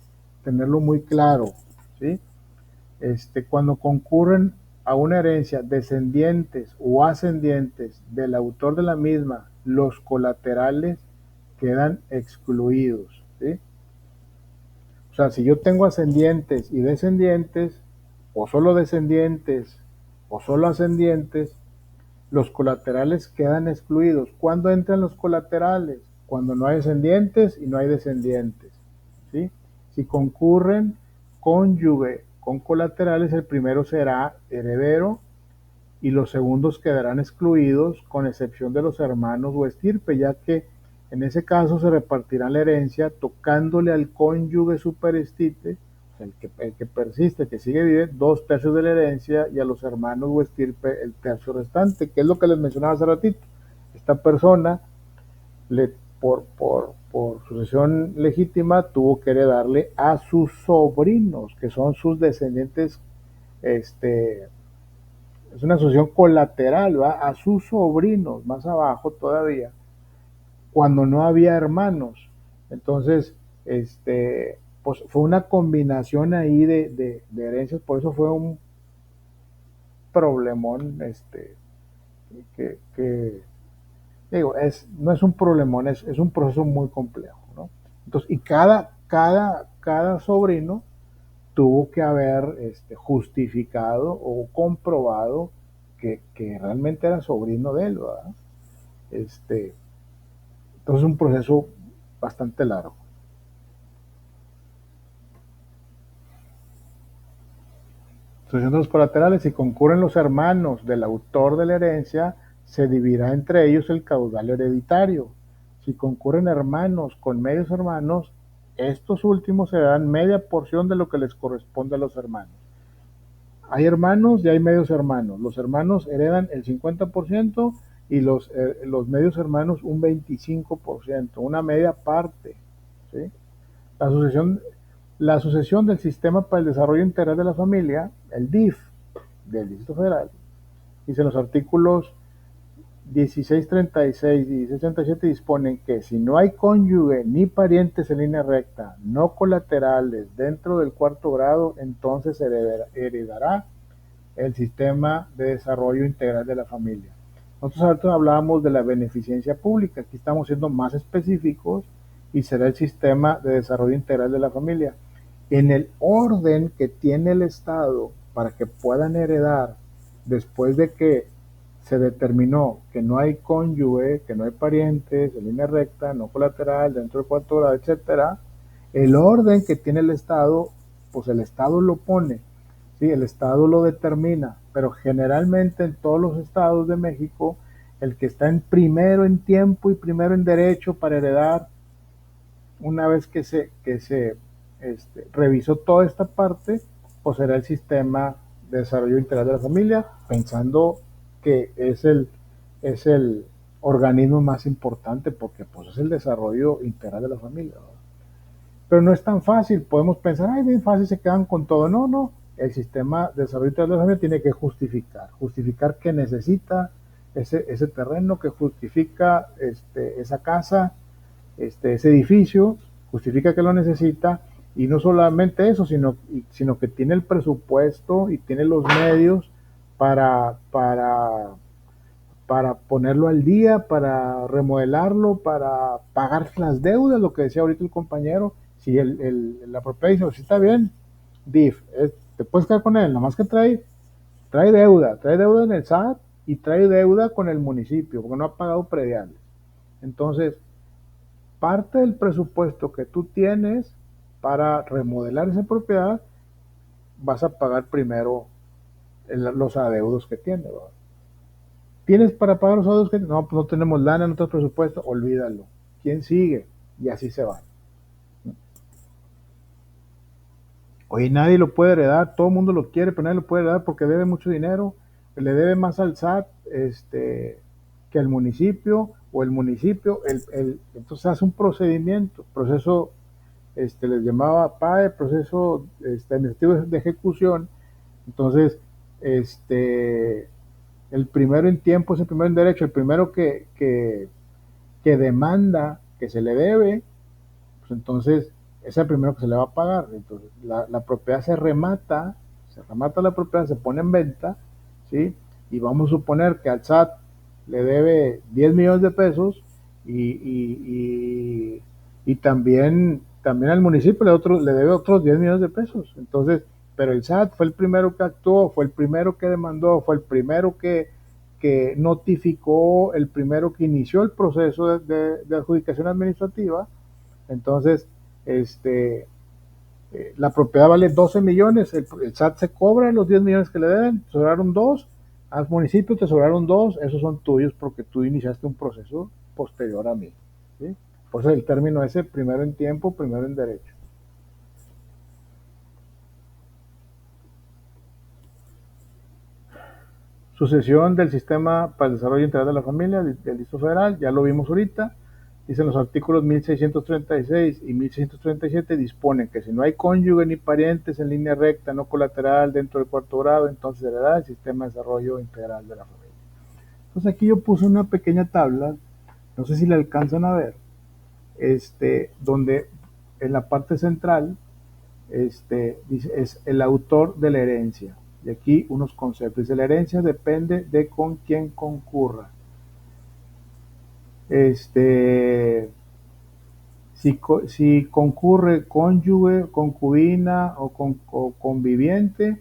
tenerlo muy claro, ¿sí? Cuando concurren a una herencia descendientes o ascendientes del autor de la misma, los colaterales quedan excluidos, ¿sí? O sea, si yo tengo ascendientes y descendientes, o solo descendientes, o solo ascendientes, los colaterales quedan excluidos. ¿Cuándo entran los colaterales? Cuando no hay ascendientes y no hay descendientes, ¿sí? Si concurren cónyuge con colaterales, el primero será heredero y los segundos quedarán excluidos con excepción de los hermanos o estirpe, ya que en ese caso se repartirán la herencia tocándole al cónyuge superestite, el que persiste, que sigue vive, 2/3 de la herencia y a los hermanos o estirpe el tercio restante, que es lo que les mencionaba hace ratito. Esta persona, le, por sucesión legítima, tuvo que heredarle a sus sobrinos, que son sus descendientes, es una sucesión colateral, ¿va? A sus sobrinos, más abajo todavía, cuando no había hermanos. Entonces, pues fue una combinación ahí de herencias, por eso fue un problemón, que digo, no es un problemón, es un proceso muy complejo, ¿no? Entonces, y cada sobrino tuvo que haber justificado o comprobado que realmente era sobrino de él, ¿verdad? Entonces es un proceso bastante largo. Sucesión de los colaterales, si concurren los hermanos del autor de la herencia, se dividirá entre ellos el caudal hereditario. Si concurren hermanos con medios hermanos, estos últimos se darán media porción de lo que les corresponde a los hermanos. Hay hermanos y hay medios hermanos. Los hermanos heredan el 50% y los medios hermanos un 25%, una media parte, ¿sí? La sucesión, la sucesión del Sistema para el Desarrollo Integral de la Familia, el DIF, del Distrito Federal, dice los artículos 1636 y 1637 disponen que si no hay cónyuge ni parientes en línea recta, no colaterales dentro del cuarto grado, entonces heredará el Sistema de Desarrollo Integral de la Familia. Nosotros antes hablábamos de la beneficencia pública, aquí estamos siendo más específicos y será el Sistema de Desarrollo Integral de la Familia. En el orden que tiene el Estado para que puedan heredar después de que se determinó que no hay cónyuge, que no hay parientes en línea recta, no colateral, dentro del cuarto grado, etcétera, el orden que tiene el Estado, pues el Estado lo pone, ¿sí? El Estado lo determina, pero generalmente en todos los estados de México, el que está en primero en tiempo y primero en derecho para heredar, una vez que se revisó toda esta parte, pues será el sistema de desarrollo integral de la familia, pensando que es el organismo más importante porque pues es el desarrollo integral de la familia, ¿no? Pero no es tan fácil, podemos pensar, ay, bien fácil, se quedan con todo. No, no, el sistema de desarrollo integral de la familia tiene que justificar que necesita ese terreno, que justifica esa casa, ese edificio, justifica que lo necesita, y no solamente eso, sino que tiene el presupuesto y tiene los medios para ponerlo al día, para remodelarlo, para pagar las deudas, lo que decía ahorita el compañero. Si la propiedad dice, si está bien, DIF, te puedes quedar con él, nada más que trae deuda en el SAT y trae deuda con el municipio, porque no ha pagado prediales. Entonces, parte del presupuesto que tú tienes para remodelar esa propiedad, vas a pagar primero los adeudos que tienes, ¿verdad? ¿Tienes para pagar los adeudos que tienes? No, pues no tenemos lana en nuestro presupuesto, olvídalo. ¿Quién sigue? Y así se va. Oye, nadie lo puede heredar, todo el mundo lo quiere, pero nadie lo puede heredar porque debe mucho dinero, le debe más al SAT que al municipio, o el municipio, entonces hace un proceso, les llamaba PAE, proceso administrativo de ejecución. Entonces, el primero en tiempo es el primero en derecho, el primero que demanda que se le debe, pues entonces es el primero que se le va a pagar. Entonces, la propiedad se remata la propiedad, se pone en venta, ¿sí? Y vamos a suponer que al SAT le debe 10 millones de pesos y también al municipio le debe otros 10 millones de pesos. Entonces, pero el SAT fue el primero que actuó, fue el primero que demandó, fue el primero que notificó, el primero que inició el proceso de adjudicación administrativa. Entonces, la propiedad vale 12 millones, el SAT se cobra los 10 millones que le deben, te sobraron 2, al municipio te sobraron 2, esos son tuyos porque tú iniciaste un proceso posterior a mí, ¿sí? Por eso el término ese, primero en tiempo, primero en derecho. Sucesión del sistema para el desarrollo integral de la familia del Distrito Federal, ya lo vimos ahorita. Dicen los artículos 1636 y 1637 disponen que si no hay cónyuge ni parientes en línea recta, no colateral, dentro del cuarto grado, entonces será el sistema de desarrollo integral de la familia. Entonces aquí yo puse una pequeña tabla, no sé si la alcanzan a ver, donde en la parte central dice, es el autor de la herencia. Y aquí unos conceptos. Dice, la herencia depende de con quién concurra. Si concurre cónyuge, concubina o conviviente,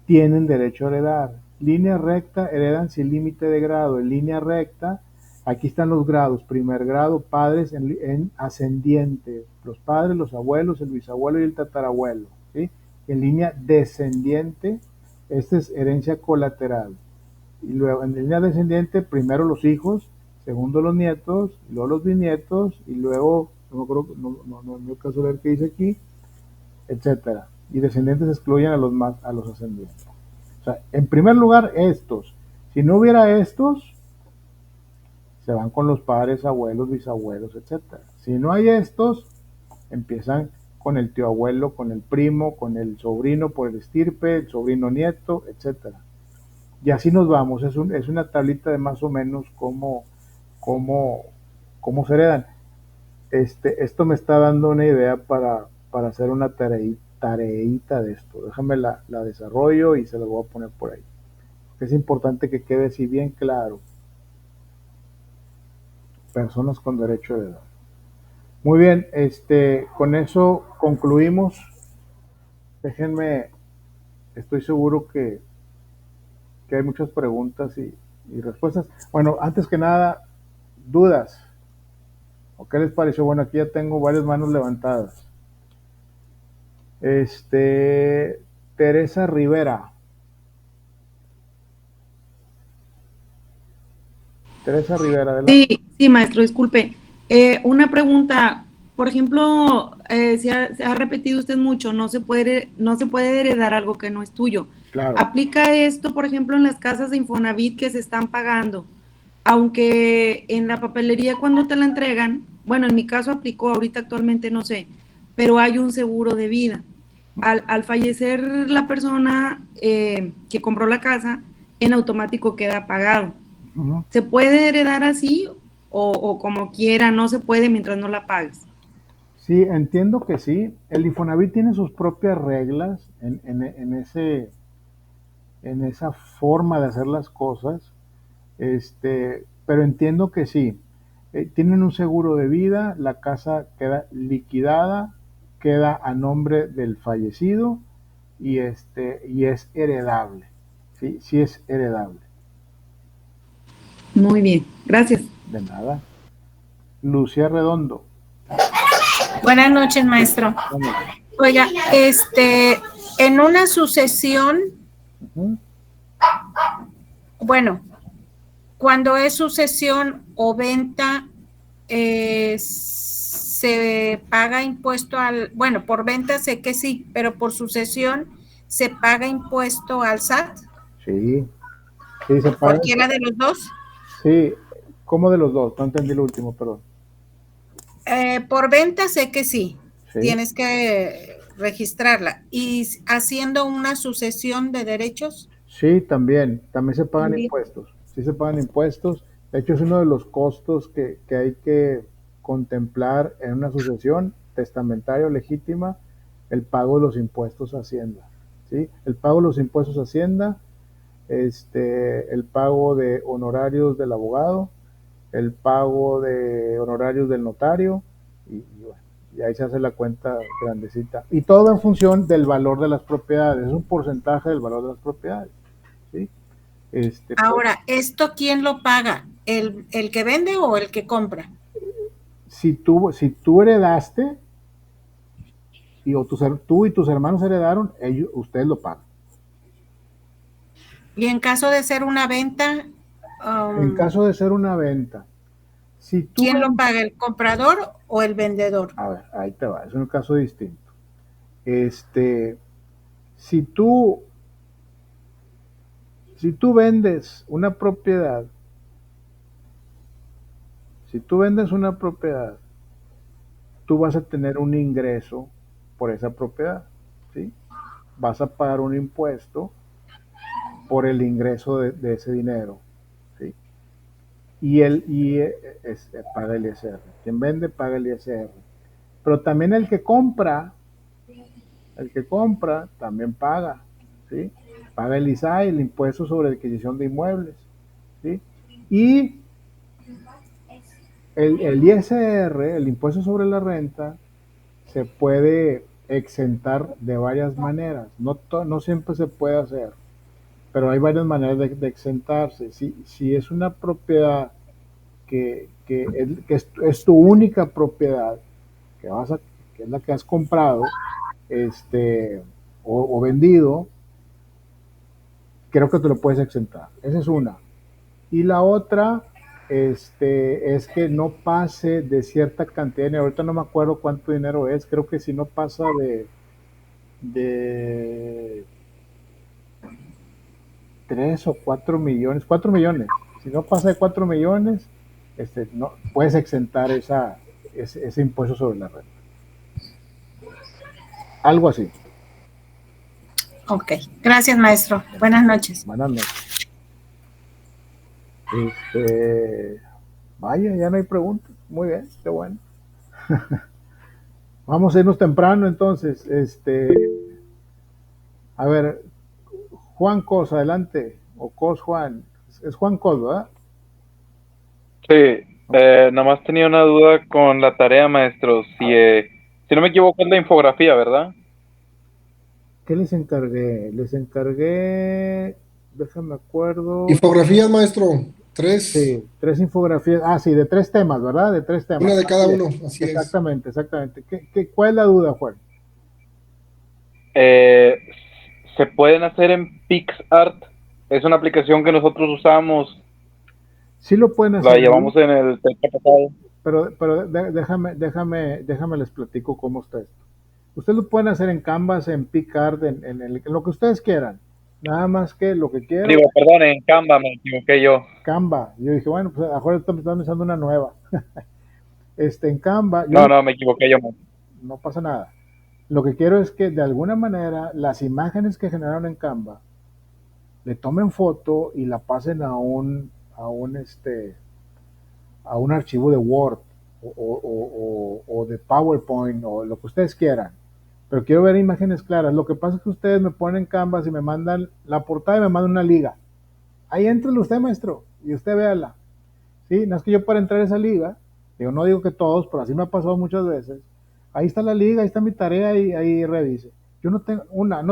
tienen derecho a heredar. Línea recta, heredan sin límite de grado. En línea recta, aquí están los grados. Primer grado, padres en ascendiente. Los padres, los abuelos, el bisabuelo y el tatarabuelo, ¿sí? En línea descendiente, esta es herencia colateral. Y luego, en línea descendiente, primero los hijos, segundo los nietos, luego los bisnietos, y luego, no me caso ver qué dice aquí, etcétera. Y descendientes excluyen a los ascendientes. O sea, en primer lugar, estos. Si no hubiera estos, se van con los padres, abuelos, bisabuelos, etcétera. Si no hay estos, empiezan con el tío abuelo, con el primo, con el sobrino por el estirpe, el sobrino nieto, etcétera. Y así nos vamos. Es una tablita de más o menos cómo se heredan. Esto me está dando una idea para hacer una tareita de esto. Déjame la desarrollo y se la voy a poner por ahí. Es importante que quede así bien claro. Personas con derecho de edad. Muy bien, con eso concluimos. Déjenme, estoy seguro que hay muchas preguntas y y respuestas. Bueno, antes que nada, dudas. ¿O qué les pareció? Bueno, aquí ya tengo varias manos levantadas. Teresa Rivera. Teresa Rivera, adelante. Sí, sí, maestro, disculpe. Una pregunta, por ejemplo, se ha repetido usted mucho, no se puede heredar algo que no es tuyo. Claro. ¿Aplica esto, por ejemplo, en las casas de Infonavit que se están pagando? Aunque en la papelería cuando te la entregan, bueno, en mi caso aplicó, ahorita actualmente no sé, pero hay un seguro de vida. Al fallecer la persona que compró la casa, en automático queda pagado. Uh-huh. ¿Se puede heredar así o como quiera? No se puede mientras no la pagues. Sí, entiendo que sí. El Infonavit tiene sus propias reglas en esa forma de hacer las cosas, pero entiendo que sí. Tienen un seguro de vida, la casa queda liquidada, queda a nombre del fallecido y es heredable. Sí, sí es heredable. Muy bien, gracias. De nada. Lucía Redondo. Buenas noches, maestro. Vamos. Oiga, en una sucesión, Uh-huh. bueno, cuando es sucesión o venta, se paga impuesto bueno, por venta sé que sí, pero por sucesión se paga impuesto al SAT. Sí, sí se paga. ¿Cualquiera de los dos? Sí, ¿cómo de los dos? No entendí lo último, perdón. Por venta sé que sí, Sí. tienes que registrarla. ¿Y haciendo una sucesión de derechos? Sí, también se pagan ¿También? impuestos. Sí se pagan impuestos. De hecho, es uno de los costos que hay que contemplar en una sucesión testamentaria o legítima, el pago de los impuestos a Hacienda. ¿Sí? El pago de los impuestos a Hacienda, el pago de honorarios del abogado, el pago de honorarios del notario, bueno, y ahí se hace la cuenta grandecita. Y todo en función del valor de las propiedades, es un porcentaje del valor de las propiedades. ¿Sí? Ahora, ¿esto quién lo paga? ¿El que vende o el que compra? Si tú heredaste, tú y tus hermanos heredaron, ustedes lo pagan. Y en caso de ser una venta, En caso de ser una venta, ¿quién lo paga? ¿El comprador o el vendedor? A ver, ahí te va, es un caso distinto. Si tú vendes una propiedad, tú vas a tener un ingreso por esa propiedad, ¿sí? Vas a pagar un impuesto por el ingreso de ese dinero, ¿sí? Paga el ISR. Quien vende paga el ISR. Pero también el que compra también paga, ¿sí? Paga el ISAI, el impuesto sobre adquisición de inmuebles, ¿sí? Y el ISR, el impuesto sobre la renta, se puede exentar de varias maneras. No siempre se puede hacer, pero hay varias maneras de exentarse. Si es una propiedad que es tu única propiedad, que es la que has comprado, o vendido, creo que te lo puedes exentar. Esa es una. Y la otra, es que no pase de cierta cantidad de dinero. Ahorita no me acuerdo cuánto dinero es. Creo que si no pasa de 3 o 4 millones, 4 millones. Si no pasa de 4 millones, no puedes exentar ese impuesto sobre la renta. Algo así. Ok, gracias, maestro. Buenas noches. Buenas noches. Vaya, ya no hay preguntas. Muy bien, qué bueno. Vamos a irnos temprano entonces. A ver, Juan Cos, adelante. O Cos Juan. Es Juan Cos, ¿verdad? Sí, nada más tenía una duda con la tarea, maestro. Si no me equivoco, es la infografía, ¿verdad? ¿Qué les encargué? Les encargué déjame acuerdo. Infografías, maestro. 3. Sí, 3 infografías. Ah, sí, de 3 temas, ¿verdad? De 3 temas. Una de cada Así uno, es. así es. Exactamente, exactamente. ¿Cuál es la duda, Juan? Se pueden hacer en PixArt. Es una aplicación que nosotros usamos. Sí lo pueden hacer La ahí, llevamos en el tema pasado. pero déjame les platico cómo está esto. Ustedes lo pueden hacer en Canvas, en PicArt, en lo que ustedes quieran. Nada más que lo que quiero. Digo, perdón, en Canva me equivoqué yo. Canva. Yo dije, bueno, pues a lo mejor estamos pensando una nueva. En Canva. No, me equivoqué yo. No pasa nada. Lo que quiero es que de alguna manera las imágenes que generaron en Canva le tomen foto y la pasen a un archivo de Word o de PowerPoint o lo que ustedes quieran. Pero quiero ver imágenes claras. Lo que pasa es que ustedes me ponen Canvas y me mandan la portada y me mandan una liga. Ahí entra usted, maestro, y usted véala. ¿Sí? No es que yo para entrar a esa liga, yo no digo que todos, pero así me ha pasado muchas veces. Ahí está la liga, ahí está mi tarea y ahí revise. Yo no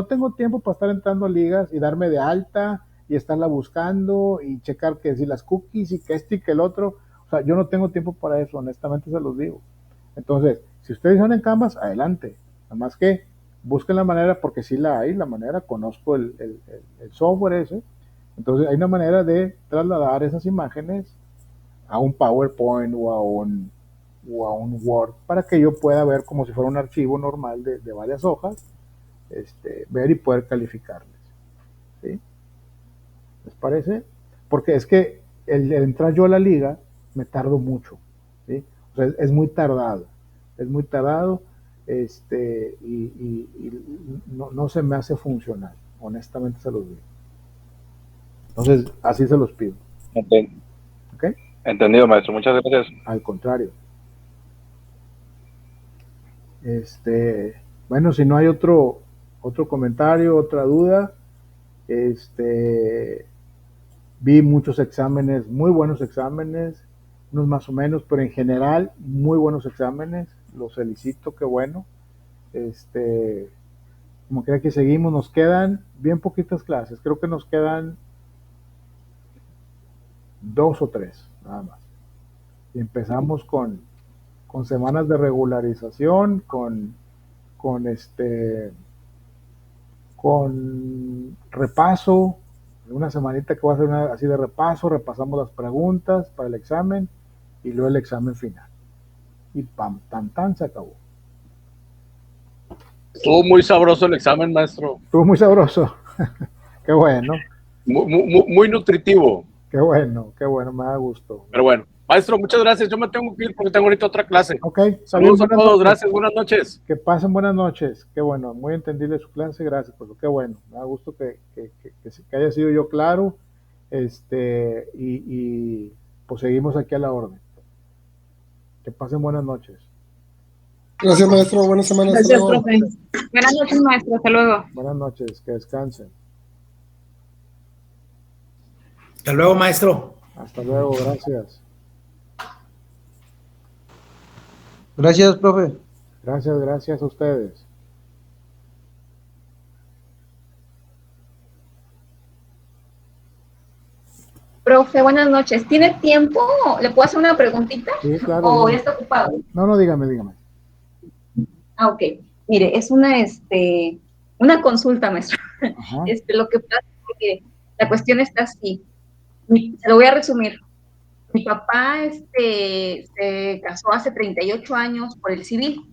tengo tiempo para estar entrando a ligas y darme de alta y estarla buscando y checar que si las cookies y que este y que el otro. O sea, yo no tengo tiempo para eso, honestamente se los digo. Entonces, si ustedes son en Canvas, adelante. Nada más que busquen la manera, porque sí la hay, la manera, conozco el software ese. Entonces, hay una manera de trasladar esas imágenes a un PowerPoint o a un Word para que yo pueda ver como si fuera un archivo normal de varias hojas, ver y poder calificarles. ¿Sí? ¿Les parece? Porque es que el entrar yo a la liga me tardo mucho. ¿Sí? O sea, es muy tardado. Es muy tardado y no se me hace funcional. Honestamente se los digo. Entonces, así se los pido. ¿Ok? Entendido, maestro. Muchas gracias. Al contrario. Bueno, si no hay otro comentario, otra duda, vi muchos exámenes, muy buenos exámenes, unos más o menos, pero en general muy buenos exámenes, los felicito, qué bueno. Como quiera que seguimos, nos quedan bien poquitas clases, creo que nos quedan 2 o 3, nada más. Y empezamos con semanas de regularización, con repaso, una semanita que va a ser así de repaso, repasamos las preguntas para el examen y luego el examen final. Y pam, tan, se acabó. Estuvo muy sabroso el examen, maestro. Estuvo muy sabroso. Qué bueno. Muy nutritivo. Qué bueno, me da gusto. Pero bueno, maestro, muchas gracias. Yo me tengo que ir porque tengo ahorita otra clase. Ok. Saludos a todos. Gracias. Buenas noches. Que pasen buenas noches. Qué bueno. Muy entendible su clase. Gracias. Pues qué bueno. Me da gusto que haya sido yo claro. Y pues seguimos aquí a la orden. Que pasen buenas noches. Gracias, maestro. Buenas semanas. Gracias, profe. Buenas noches, maestro. Hasta luego. Buenas noches. Que descansen. Hasta luego, maestro. Hasta luego. Gracias. Gracias, profe. Gracias a ustedes. Profe, buenas noches. ¿Tiene tiempo? ¿Le puedo hacer una preguntita? Sí, claro. ¿O ya está ocupado? No, dígame. Ah, ok. Mire, es una consulta, maestro. Lo que pasa es que la cuestión está así. Se lo voy a resumir. Mi papá se casó hace 38 años por el civil.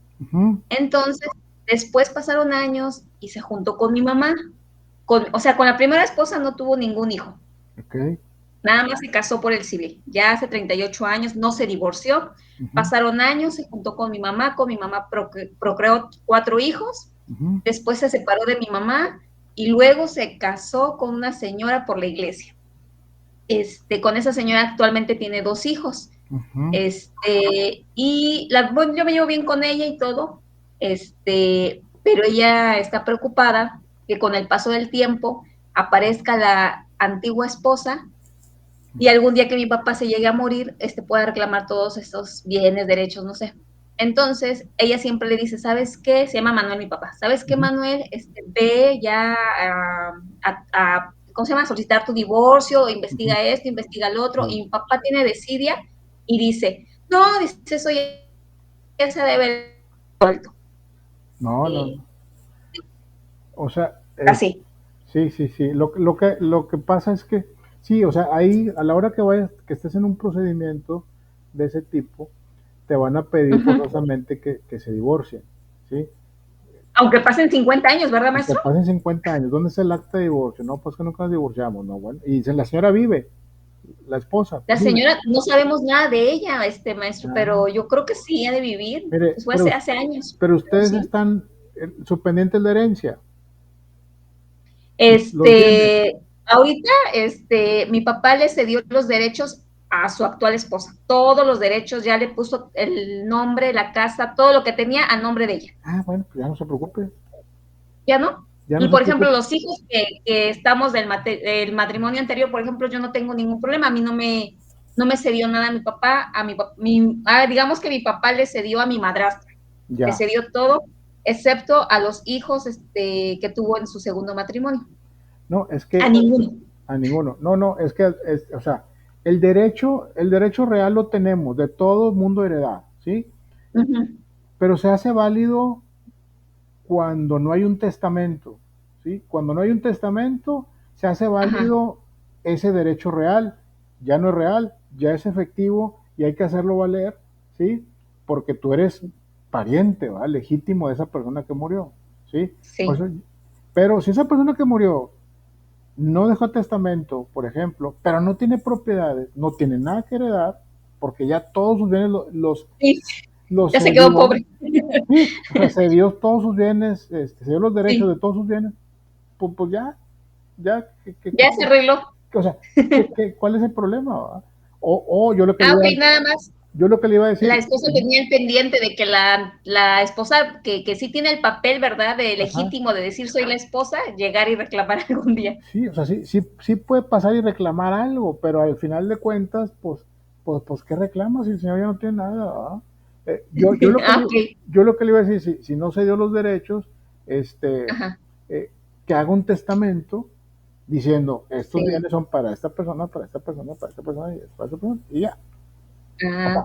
Entonces, después pasaron años y se juntó con mi mamá. Con la primera esposa no tuvo ningún hijo. Okay. Nada más se casó por el civil. Ya hace 38 años no se divorció. Pasaron años, se juntó con mi mamá procreó 4 hijos. Después se separó de mi mamá y luego se casó con una señora por la iglesia. Con esa señora actualmente tiene 2 hijos. Y yo me llevo bien con ella y todo, pero ella está preocupada que con el paso del tiempo aparezca la antigua esposa y algún día que mi papá se llegue a morir, pueda reclamar todos estos bienes, derechos, no sé. Entonces, ella siempre le dice, ¿sabes qué? Se llama Manuel, mi papá. ¿Sabes qué, Manuel? Ve ya ¿cómo se llama? Solicitar tu divorcio, investiga esto, investiga lo otro, y mi papá tiene desidia y dice, no, dice, eso ya se debe alto. No. O sea, Así. sí. Lo que pasa es que, sí, o sea, ahí, a la hora que vayas, que estés en un procedimiento de ese tipo, te van a pedir forzosamente que se divorcien, ¿sí? Aunque pasen 50 años, ¿verdad, Aunque maestro? pasen 50 años, ¿dónde está el acta de divorcio? No, pues que nunca nos divorciamos, no, bueno. Y dice, la señora vive, la esposa. La vive. señora, no sabemos nada de ella, maestro, Ah, pero yo creo que sí ha de vivir. mire, Pues fue hace años. pero ustedes sí. están subpendientes de herencia. Los bienes. Ahorita, mi papá le cedió los derechos a su actual esposa. Todos los derechos, ya le puso el nombre, la casa, todo lo que tenía a nombre de ella. Ah, bueno, pues ya no se preocupe. ¿Ya no? Ya Y no por se ejemplo, preocupe. los hijos que estamos del matrimonio anterior, por ejemplo, yo no tengo ningún problema. A mí no me cedió nada a mi papá. Digamos que mi papá le cedió a mi madrastra. Ya. Le cedió todo, excepto a los hijos que tuvo en su segundo matrimonio. No, es que A ninguno. a ninguno. No, es que, o sea, el derecho real lo tenemos de todo mundo heredado, ¿sí? Pero se hace válido cuando no hay un testamento, ¿sí? Cuando no hay un testamento, se hace válido ese derecho real. Ya no es real, ya es efectivo y hay que hacerlo valer, ¿sí? Porque tú eres pariente, ¿va? Legítimo de esa persona que murió, ¿sí? Sí. Pero si esa persona que murió no dejó testamento, por ejemplo, pero no tiene propiedades, no tiene nada que heredar, porque ya todos sus bienes los ya se quedó pobre. Sí, o sea, se dio todos sus bienes, se dio los derechos de todos sus bienes, pues ya ya se arregló. O sea, ¿cuál es el problema? ¿Va? O yo lo que ok, nada más. Yo lo que le iba a decir. La esposa tenía el pendiente de que la esposa, que sí tiene el papel, ¿verdad?, de legítimo de decir soy la esposa, llegar y reclamar algún día. Sí, o sea, sí puede pasar y reclamar algo, pero al final de cuentas, pues ¿qué reclama si el señor ya no tiene nada? Yo lo que le iba a decir, si no se dio los derechos, que haga un testamento diciendo, estos bienes son para esta persona, para esta persona, para esta persona y para esta persona, y ya.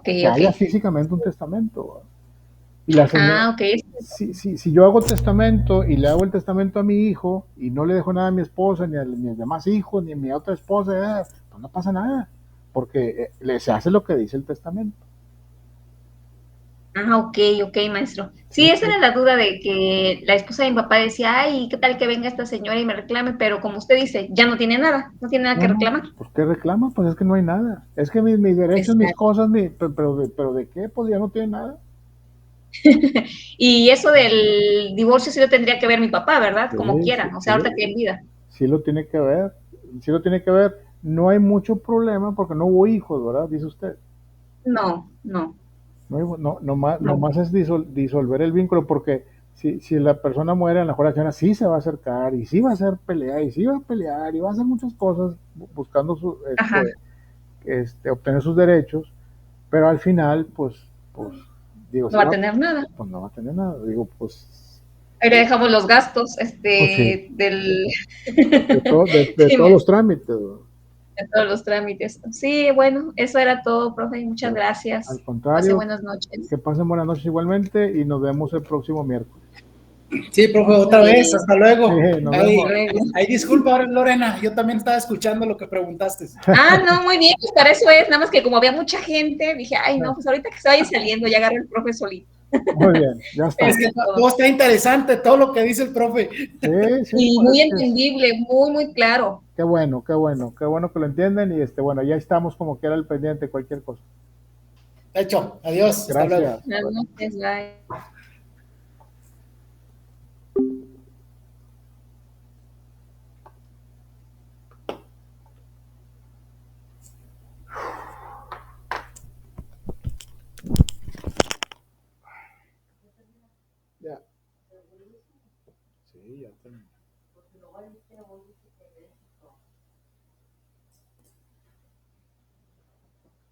Que haya físicamente un testamento. Y la señora, si yo hago testamento y le hago el testamento a mi hijo y no le dejo nada a mi esposa, ni a mis demás hijos, ni a mi otra esposa, pues no pasa nada, porque se hace lo que dice el testamento. Ok, maestro. Sí, esa era la duda de que la esposa de mi papá decía, ay, ¿qué tal que venga esta señora y me reclame? Pero como usted dice, ya no tiene nada, no tiene nada que reclamar. Pues ¿qué reclama? Pues es que no hay nada. Es que mis derechos, mis cosas, pero ¿de qué? Pues ya no tiene nada. Y eso del divorcio sí lo tendría que ver mi papá, ¿verdad? Como quieran, o sea, ahorita que en vida. Sí lo tiene que ver, No hay mucho problema porque no hubo hijos, ¿verdad? Dice usted. No. Nomás es disolver el vínculo, porque si la persona muere, a lo mejor la señora sí se va a acercar y sí va a hacer pelea y sí va a pelear y va a hacer muchas cosas buscando obtener sus derechos, pero al final, pues digo, no va a tener nada. Pues no va a tener nada, digo, pues. Ahí le dejamos los gastos, de sí, todos los trámites. De todos los trámites. Sí, bueno, eso era todo, profe. Muchas gracias. Al contrario. Pase buenas noches. Que pasen buenas noches igualmente y nos vemos el próximo miércoles. Sí, profe, otra vez. Hasta luego. Sí, ay, disculpa, Lorena, yo también estaba escuchando lo que preguntaste. No, muy bien, pues para eso es. Nada más que como había mucha gente, dije, ay, no, pues ahorita que se vaya saliendo, ya agarro el profe solito. Muy bien, ya está. Es que todo está interesante, todo lo que dice el profe. Sí, y muy entendible, muy claro. Qué bueno que lo entienden y bueno, ya estamos como quiera al pendiente de cualquier cosa. Hecho, adiós. Gracias. Buenas noches, bye. Ya. Sí, ya tenemos.